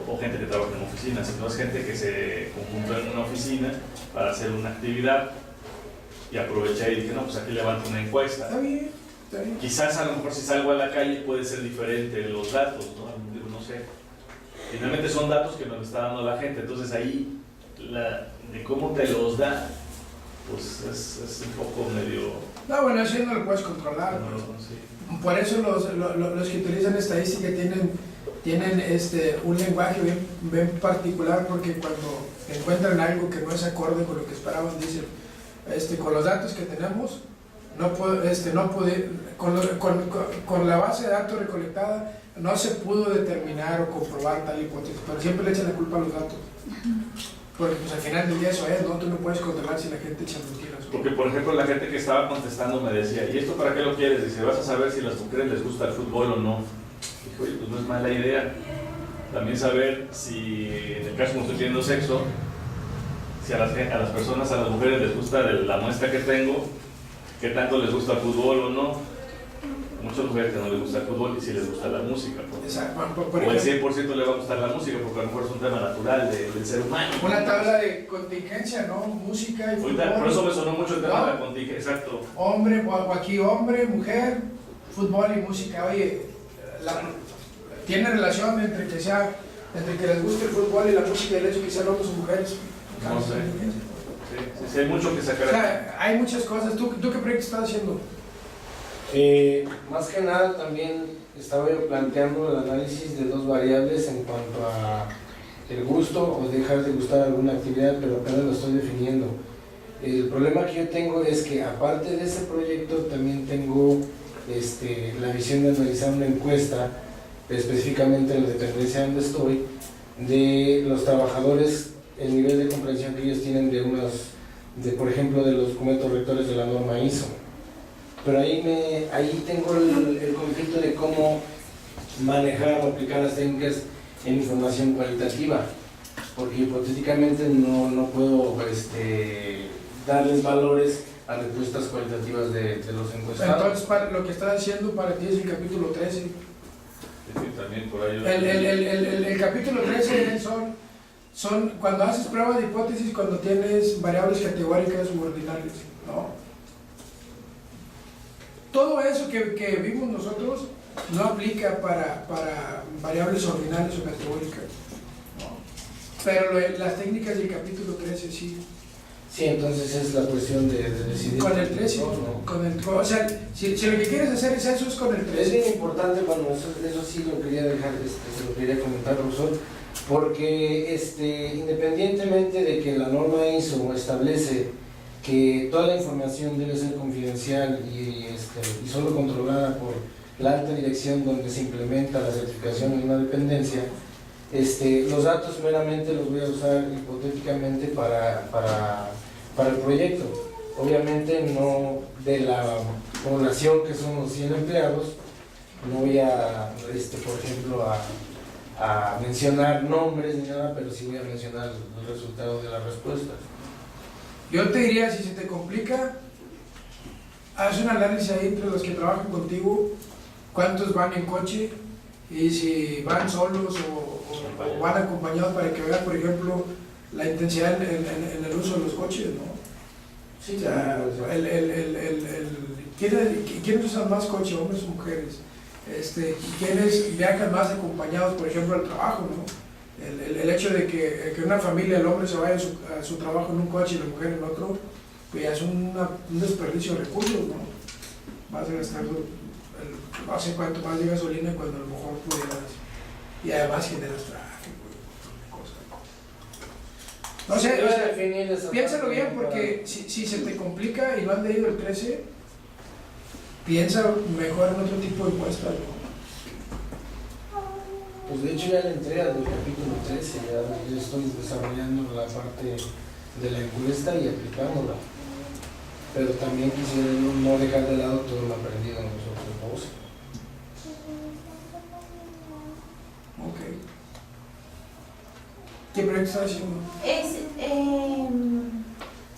o gente que trabaja en oficinas, sino es gente que se conjuntó en una oficina para hacer una actividad y aproveché y dije, no, pues aquí levanto una encuesta. Está bien. Quizás a lo mejor si salgo a la calle puede ser diferente los datos, ¿no? No sé. Finalmente son datos que nos está dando la gente, entonces ahí de cómo te los da, pues es un poco medio... No, bueno, eso no lo puedes controlar. No, sí. Por eso los que utilizan estadística tienen un lenguaje bien particular, porque cuando encuentran algo que no es acorde con lo que esperaban, dicen, con los datos que tenemos, con la base de datos recolectada no se pudo determinar o comprobar tal hipótesis, pero siempre le echan la culpa a los datos. Porque pues al final del día eso es, ¿no? Tú no puedes controlar si la gente echa mentiras. Porque, por ejemplo, la gente que estaba contestando me decía, ¿y esto para qué lo quieres? Dice, vas a saber si a las mujeres les gusta el fútbol o no. Dije, oye, pues no es mala idea. También saber si, en el caso como estoy teniendo sexo, si a las personas, a las mujeres les gusta la muestra que tengo, qué tanto les gusta el fútbol o no. Muchas mujeres que no les gusta el fútbol y sí les gusta la música. O el 100% le va a gustar la música, porque a lo mejor es un tema natural del ser humano. Una tabla de contingencia, ¿no? Música y fútbol. Por eso me sonó mucho el tema de la contingencia, exacto. Hombre, o aquí hombre, mujer, fútbol y música. Oye, tiene relación entre que les guste el fútbol y la música y el hecho que sean hombres o mujeres. No sé. Sí, hay mucho que sacar. O sea, hay muchas cosas. ¿Tú qué proyecto estás haciendo? Más que nada también estaba yo planteando el análisis de dos variables en cuanto a el gusto o dejar de gustar alguna actividad, pero apenas lo estoy definiendo. El problema que yo tengo es que aparte de ese proyecto también tengo la visión de realizar una encuesta específicamente en la dependencia donde estoy, de los trabajadores, el nivel de comprensión que ellos tienen por ejemplo, de los documentos rectores de la norma ISO. Pero ahí tengo el conflicto de cómo manejar o aplicar las técnicas en información cualitativa, porque hipotéticamente no puedo darles valores a respuestas cualitativas de los encuestados. Entonces, lo que estás haciendo para ti es el capítulo 13. Sí, también por ahí. El capítulo 13 son cuando haces pruebas de hipótesis, cuando tienes variables categóricas u ordinales, ¿no? Todo eso que vimos nosotros no aplica para variables ordinales o categóricas. No. Pero las técnicas del capítulo 13 sí. Sí, entonces es la cuestión de decidir. Con el 13, o sea, si lo que quieres hacer es eso, es con el Es 13. bien importante, bueno, eso sí lo quería dejar, se lo quería comentar, profesor, porque independientemente de que la norma ISO establece que toda la información debe ser confidencial y solo controlada por la alta dirección donde se implementa la certificación en una dependencia, los datos meramente los voy a usar hipotéticamente para el proyecto. Obviamente no de la población que son los 100 empleados, no voy a, por ejemplo, a mencionar nombres ni nada, pero sí voy a mencionar los resultados de las respuestas. Yo te diría, si se te complica, haz un análisis ahí entre los que trabajan contigo, cuántos van en coche y si van solos o van acompañados para que vean, por ejemplo, la intensidad en el uso de los coches, ¿no? Sí, O sea, ¿quiénes usan más coche, hombres o mujeres? ¿Quiénes viajan más acompañados, por ejemplo, al trabajo, ¿no? El hecho de que una familia, el hombre se vaya a su trabajo en un coche y la mujer en otro, pues es un desperdicio de recursos, ¿no? Vas a gastar no sé cuánto más de gasolina cuando a lo mejor pudieras, y además generas tráfico y cosas. No sé, o sea, piénsalo bien, porque si se te complica y no han leído el 13, piensa mejor en otro tipo de encuestas, ¿no? Pues de hecho ya la entrega del capítulo 13, ya estoy desarrollando la parte de la encuesta y aplicándola. Pero también quisiera no dejar de lado todo lo aprendido en los otros 12. Ok. ¿Qué proyecto estás haciendo? Es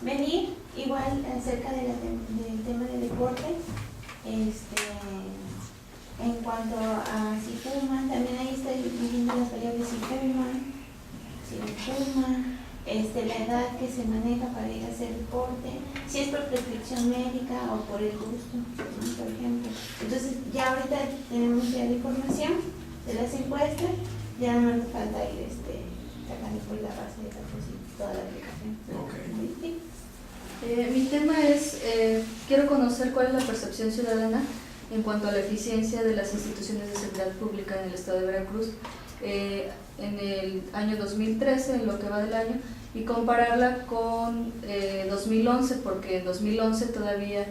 venir igual acerca del tema de deporte, en cuanto a si fuman, también ahí estoy viendo las variables si fuman, si no fuman, la edad que se maneja para ir a hacer deporte, si es por prescripción médica o por el gusto, ¿no? Por ejemplo. Entonces ya ahorita tenemos ya la información de las encuestas, ya no nos falta ir sacando por la base de datos y toda la aplicación. Ok. ¿Sí? Mi tema es, quiero conocer cuál es la percepción ciudadana en cuanto a la eficiencia de las instituciones de seguridad pública en el estado de Veracruz en el año 2013, en lo que va del año, y compararla con 2011, porque en 2011 todavía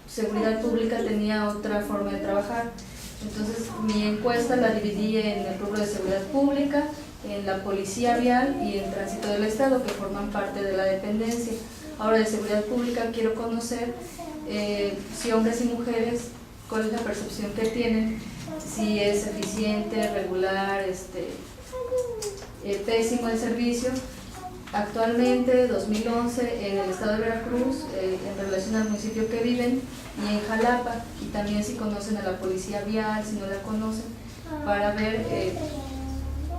seguridad pública tenía otra forma de trabajar. Entonces mi encuesta la dividí en el rubro de seguridad pública, en la policía vial y en tránsito del estado, que forman parte de la dependencia. Ahora, de seguridad pública quiero conocer si hombres y mujeres, cuál es la percepción que tienen, si es eficiente, regular, pésimo el servicio. Actualmente, 2011, en el estado de Veracruz, en relación al municipio que viven, y en Jalapa, y también si conocen a la policía vial, si no la conocen, para ver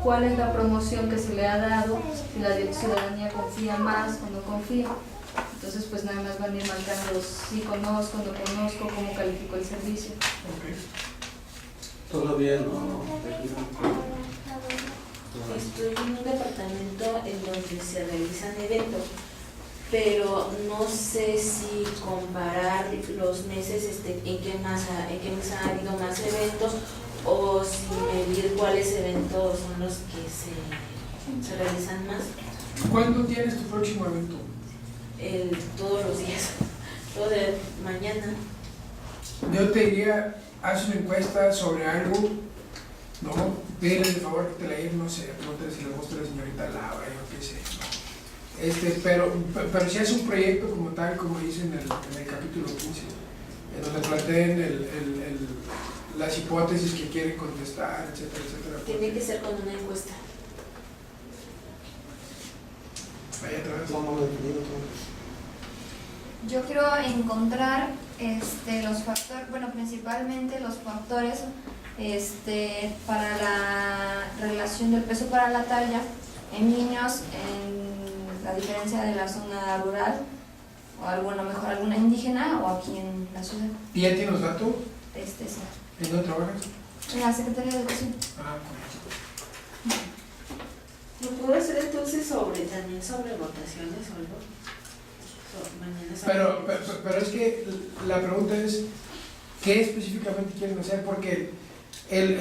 cuál es la promoción que se le ha dado, si la ciudadanía confía más o no confía. Entonces, pues nada más van a ir marcando si conozco, no conozco, cómo califico el servicio. Ok. Todavía no. Estoy en un departamento en donde se realizan eventos, pero no sé si comparar los meses en qué mes ha habido más eventos, o si medir cuáles eventos son los que se realizan más. ¿Cuándo tienes tu próximo evento? Todos los días, todo de mañana. Yo te diría, haz una encuesta sobre algo, ¿no? Pídele el favor que te la lleven, no sé, pregúntale si le gusta la señorita Laura, yo qué sé, ¿no? Pero si es un proyecto como tal, como dice en el capítulo 15, en donde planteen las hipótesis que quieren contestar, etcétera, etcétera. Tiene que ser con una encuesta. Vaya atrás. No, no, definido todo. Yo quiero encontrar los factores, bueno, principalmente los factores para la relación del peso para la talla en niños, en la diferencia de la zona rural, o a lo mejor alguna indígena, o aquí en la ciudad. ¿Y ya tienes los datos? Sí. ¿En dónde trabajas? En la Secretaría de Educación. Ah, ¿Lo puedo hacer entonces también sobre votaciones o algo? Mañana pero es que la pregunta es, ¿qué específicamente quieren hacer? Porque el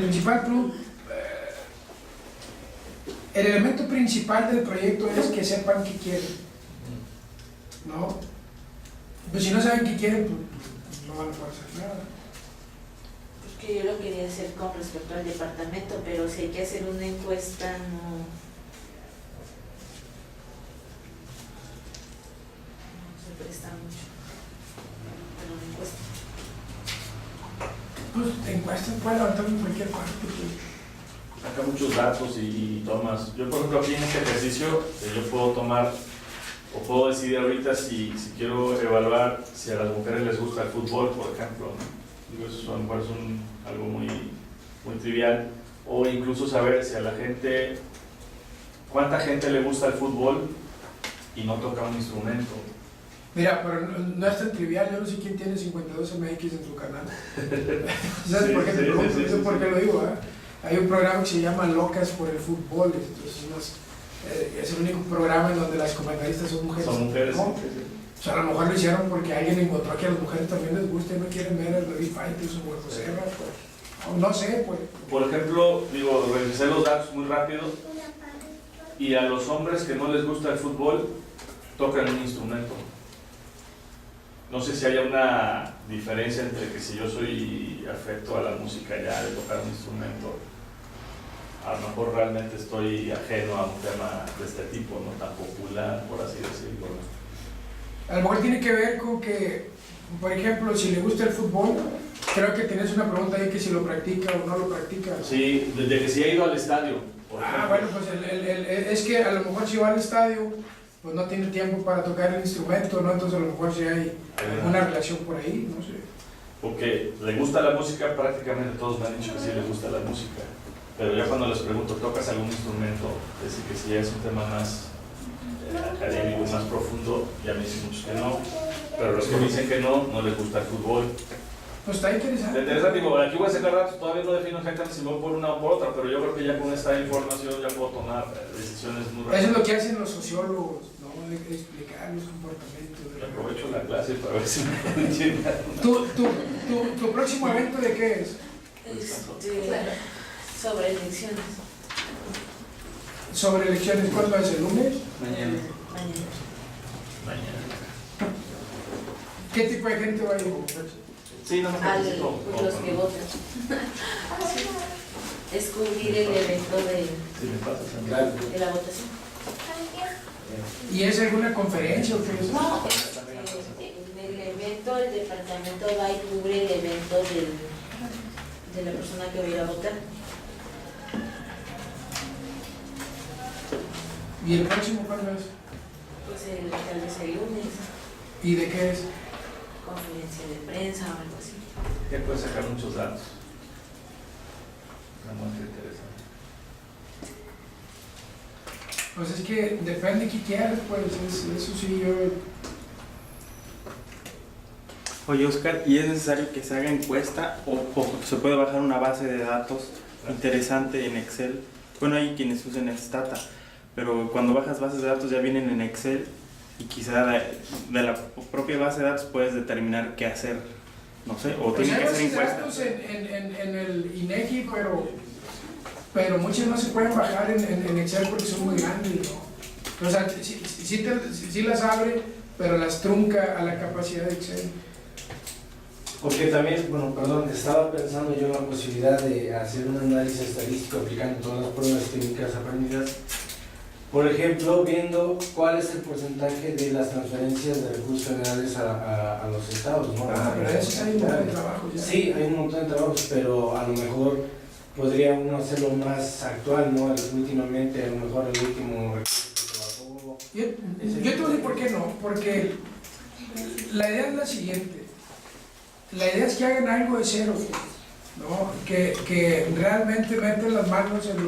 principal el elemento principal del proyecto es que sepan qué quieren, ¿no? Pues si no saben qué quieren, pues no van a poder hacer nada. Porque yo lo quería hacer con respecto al departamento, pero si hay que hacer una encuesta, no se presta mucho. Pero una encuesta. Pues encuestas pueden levantar en cualquier parte. Pues. Saca muchos datos y tomas. Yo, por ejemplo, aquí en este ejercicio, yo puedo tomar o puedo decidir ahorita si quiero evaluar si a las mujeres les gusta el fútbol, por ejemplo, ¿no? Digo, eso a lo mejor es algo muy trivial. O incluso saber si a la gente, cuánta gente le gusta el fútbol y no toca un instrumento. Mira, pero no es tan trivial. Yo no sé quién tiene 52 MX en su canal. ¿Sabes por qué te pregunto? Sí, por qué lo digo, ¿eh? Hay un programa que se llama Locas por el Fútbol. Entonces, es el único programa en donde las comentaristas son mujeres. Son mujeres, ¿no? sí. O sea, a lo mejor lo hicieron porque alguien encontró que a las mujeres también les gusta y no quieren ver el Rey Fighters o Hueco Serra, pues. No sé, pues. Por ejemplo, revisé los datos muy rápido y a los hombres que no les gusta el fútbol tocan un instrumento. No sé si haya una diferencia entre que si yo soy afecto a la música ya de tocar un instrumento, a lo mejor realmente estoy ajeno a un tema de este tipo, no tan popular, por así decirlo. A lo mejor tiene que ver con que, por ejemplo, si le gusta el fútbol, creo que tienes una pregunta ahí que si lo practica o no lo practica. Sí, desde que si ha ido al estadio, por ejemplo. Bueno, pues es que a lo mejor si va al estadio, pues no tiene tiempo para tocar el instrumento, ¿no? Entonces a lo mejor si hay alguna relación por ahí, no sé. Porque le gusta la música, prácticamente todos me han dicho que sí les gusta la música. Pero ya cuando les pregunto, ¿tocas algún instrumento? Es decir, que si ya es un tema más académico y más profundo, ya me dicen muchos que no. Pero los que me dicen que no les gusta el fútbol. Pues está interesante. Interesante, digo, aquí voy a sacar datos, todavía no defino exactamente si me voy por una o por otra, pero yo creo que ya con esta información ya puedo tomar decisiones muy rápidas. Eso es lo que hacen los sociólogos, ¿no? De explicar los comportamientos. Aprovecho la clase para ver si me pueden llenar. ¿Tu próximo evento de qué es? Sobre elecciones. ¿Sobre elecciones cuándo es? ¿El lunes? Mañana. Mañana. ¿Qué tipo de gente va a ir? Sí, no me parece Los que votan. Es cubrir el evento Si me pasas a mí. Claro. de la votación. ¿Y es alguna conferencia o qué es? No, en el evento el departamento va y cubre el evento de la persona que va a ir a votar. ¿Y el próximo cuándo es? Pues tal vez el lunes, ¿Y de qué es? conferencia de prensa o algo así. Que puede sacar muchos datos. Una muestra interesante. Pues es que depende de qué quieras, pues eso sí yo... Oye, Oscar, ¿y es necesario que se haga encuesta o se puede bajar una base de datos interesante en Excel? Bueno, hay quienes usan Stata, pero cuando bajas bases de datos ya vienen en Excel y quizá de la propia base de datos puedes determinar qué hacer, no sé, o Pues tiene hay que hacer bases de datos encuestas. en el INEGI, pero muchas no se pueden bajar en Excel porque son muy grandes, ¿no? O sea, sí las abre, pero las trunca a la capacidad de Excel. Porque también, bueno, perdón, estaba pensando yo en la posibilidad de hacer un análisis estadístico aplicando todas las pruebas técnicas aprendidas. Por ejemplo, viendo cuál es el porcentaje de las transferencias de recursos federales a los estados, ¿no? Pero eso hay un montón de trabajo ya. Sí, hay un montón de trabajos, pero a lo mejor podría uno hacerlo más actual, ¿no? Últimamente, a lo mejor el último recurso que trabajó. Yo te voy a decir por qué no, porque la idea es la siguiente. La idea es que hagan algo de cero, ¿no? Que realmente metan las manos en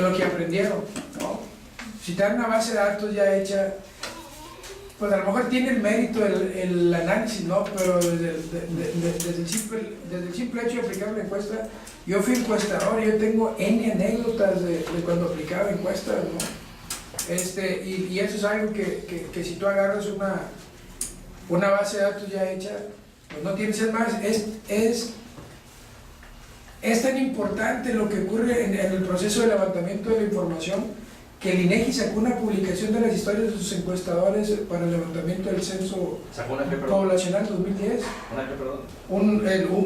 lo que aprendieron, ¿no? Si te dan una base de datos ya hecha, pues a lo mejor tiene el mérito el análisis, ¿no? Pero desde el simple hecho de aplicar una encuesta, yo fui encuestador, yo tengo N anécdotas de cuando aplicaba encuestas, ¿no? Y eso es algo que si tú agarras una base de datos ya hecha, pues no tienes, es más, es tan importante lo que ocurre en el proceso de levantamiento de la información, que el INEGI sacó una publicación de las historias de sus encuestadores para el levantamiento del censo ¿Sacó una qué, perdón? poblacional 2010. ¿Una qué, perdón?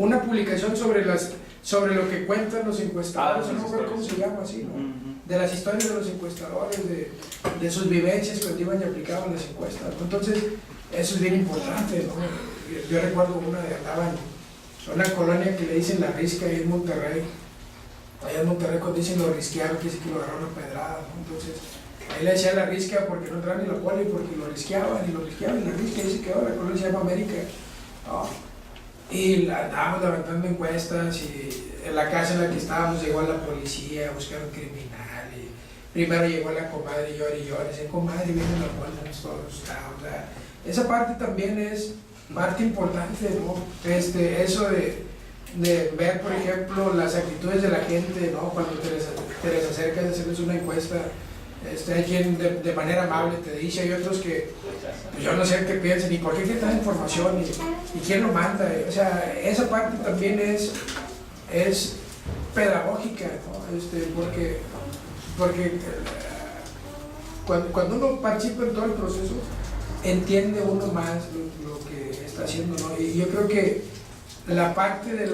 Una publicación sobre lo que cuentan los encuestadores, Ah, no recuerdo cómo se llama así, ¿no? De las historias de los encuestadores, de sus vivencias cuando iban y aplicaban las encuestas, ¿no? Entonces, eso es bien importante, ¿no? Yo recuerdo una de andaba en una colonia que le dicen La Risca ahí en Monterrey. Allá en Monterrey cuando dicen lo risquearon, que dice que lo agarraron a pedrada, ¿no? Entonces, ahí le decía La Risca porque no entraban ni la poli, porque lo risqueaban y La Risca dice que ahora la colonia se llama América, ¿no? Y andábamos levantando encuestas y en la casa en la que estábamos llegó a la policía a buscar un criminal y primero llegó la comadre y llore, dice, comadre, viene la policía, todos asustados, o sea, esa parte también es parte importante, ¿no? Eso de ver, por ejemplo, las actitudes de la gente, ¿no? Cuando te les acercas a hacerles una encuesta, hay quien de manera amable te dice, hay otros que pues yo no sé qué piensan y por qué quieren tanta información y quién lo manda, o sea, esa parte también es pedagógica, ¿no? Porque cuando uno participa en todo el proceso, entiende uno más lo que está haciendo, ¿no? Y yo creo que la parte de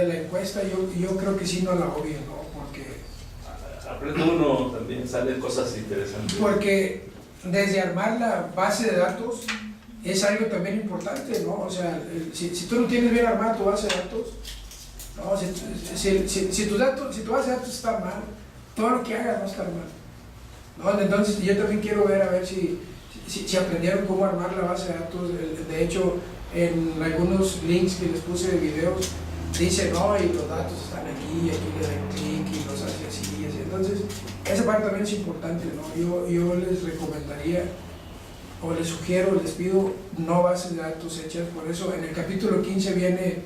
la encuesta, yo creo que sí no la obvio, ¿no? Porque Aprende uno también, salen cosas interesantes. Porque desde armar la base de datos es algo también importante, ¿no? O sea, si tú no tienes bien armada tu base de datos, ¿no? Si tu base de datos está mal, todo lo que hagas va a estar mal, ¿no? Entonces yo también quiero ver a ver si aprendieron cómo armar la base de datos. De hecho, en algunos links que les puse de videos, dice, no, y los datos están aquí, aquí le dan clic y los hace así y así. Entonces, esa parte también es importante, ¿no? Yo les recomendaría, o les sugiero, les pido no bases de datos hechas. Por eso en el capítulo 15 viene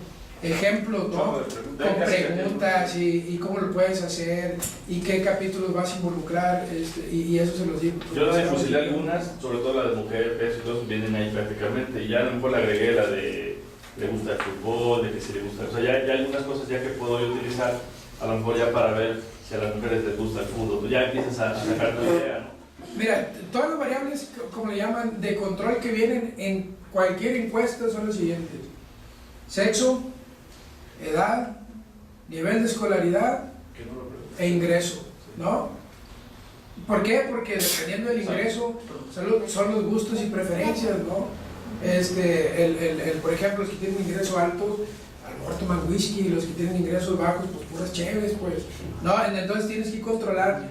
ejemplos, ¿no? Con preguntas y cómo lo puedes hacer y qué capítulos vas a involucrar, y eso se los digo. Yo le fusilé algunas, sobre todo la de mujer, peso y todo, vienen ahí prácticamente, y ya a lo mejor le agregué la de le gusta el fútbol, de que si le gusta, o sea, ya hay algunas cosas ya que puedo yo utilizar, a lo mejor ya para ver si a las mujeres les gusta el fútbol, ya empiezas a sacar una idea, ¿no? Mira, todas las variables, como le llaman, de control que vienen en cualquier encuesta son las siguientes: sexo, edad, nivel de escolaridad e ingreso, ¿no? ¿Por qué? Porque dependiendo del ingreso son los gustos y preferencias, ¿no? Por ejemplo, los que tienen ingresos altos, a lo mejor toman whisky, y los que tienen ingresos bajos, pues puras chéves, pues, ¿no? Entonces tienes que controlar,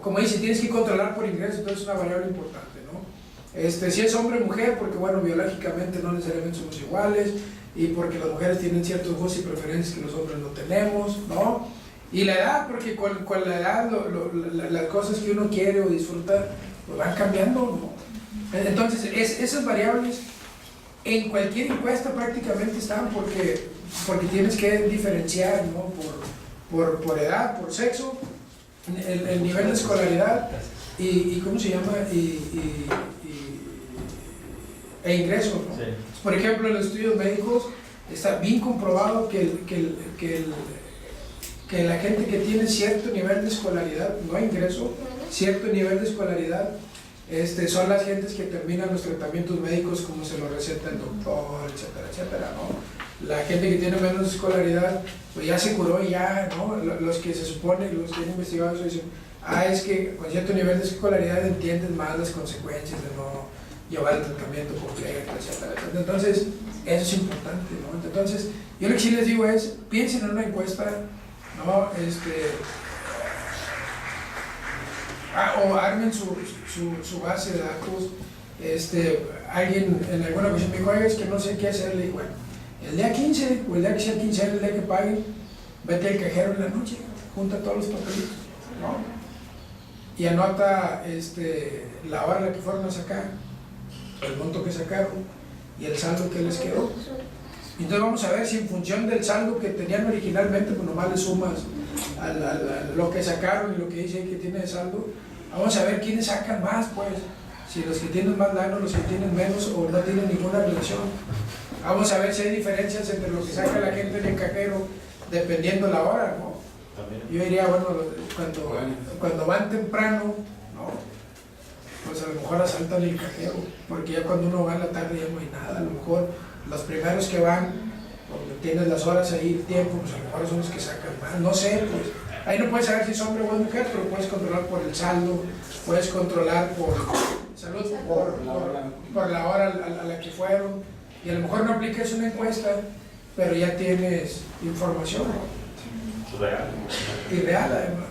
como dice, tienes que controlar por ingreso, entonces es una variable importante, ¿no? Si es hombre o mujer, porque bueno, biológicamente no necesariamente somos iguales, y porque las mujeres tienen ciertos gustos y preferencias que los hombres no tenemos, ¿no? Y la edad, porque con la edad las cosas que uno quiere o disfruta pues van cambiando, ¿no? Entonces esas variables en cualquier encuesta prácticamente están porque tienes que diferenciar, ¿no? Por edad, por sexo, el nivel de escolaridad y ¿cómo se llama? E ingreso, ¿no? Sí. Por ejemplo, en los estudios médicos está bien comprobado que la gente que tiene cierto nivel de escolaridad, no ingreso, cierto nivel de escolaridad, son las gentes que terminan los tratamientos médicos como se lo receta el doctor, etcétera, etcétera, ¿no? La gente que tiene menos escolaridad, pues ya se curó y ya, ¿no? Los que se supone, los que han investigado eso dicen, es que con cierto nivel de escolaridad entiendes más las consecuencias de no llevar el tratamiento completo, etcétera, etcétera. Entonces, eso es importante, ¿no? Entonces, yo lo que sí les digo es, piensen en una encuesta, ¿no? O armen su base de datos. Alguien en alguna ocasión me dijo, es que no sé qué hacer. Le dije, bueno, el día 15 o el día que sea el 15, el día que paguen, vete al cajero en la noche, junta todos los papelitos, ¿no? Y anota la hora en la que fueron a sacar, el monto que sacaron y el saldo que les quedó. Entonces vamos a ver si en función del saldo que tenían originalmente, pues nomás le sumas a lo que sacaron y lo que dice que tiene de saldo, vamos a ver quiénes sacan más, pues, si los que tienen más lana, los que tienen menos o no tienen ninguna relación. Vamos a ver si hay diferencias entre lo que saca la gente del cajero dependiendo la hora, ¿no? También. Yo diría, bueno, cuando van temprano, ¿no? Pues a lo mejor asaltan el cajero, porque ya cuando uno va en la tarde ya no hay nada. A lo mejor los primeros que van, donde tienes las horas ahí, el tiempo, pues a lo mejor son los que sacan más. No sé, pues ahí no puedes saber si es hombre o es mujer, pero puedes controlar por el saldo, puedes controlar por salud, por la hora a la que fueron. Y a lo mejor no apliques una encuesta, pero ya tienes información, ¿no? Real. Y real además.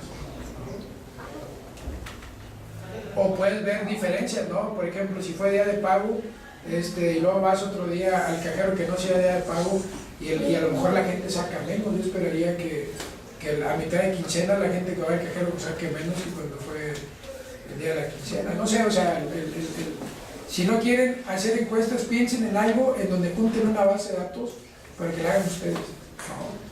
O puedes ver diferencias, ¿no? Por ejemplo, si fue día de pago, y luego vas otro día al cajero que no sea día de pago y a lo mejor la gente saca menos. Yo esperaría que a mitad de quincena la gente que va al cajero pues saque menos que cuando fue el día de la quincena. No sé, o sea, si no quieren hacer encuestas, piensen en algo en donde junten una base de datos para que la hagan ustedes, ¿no?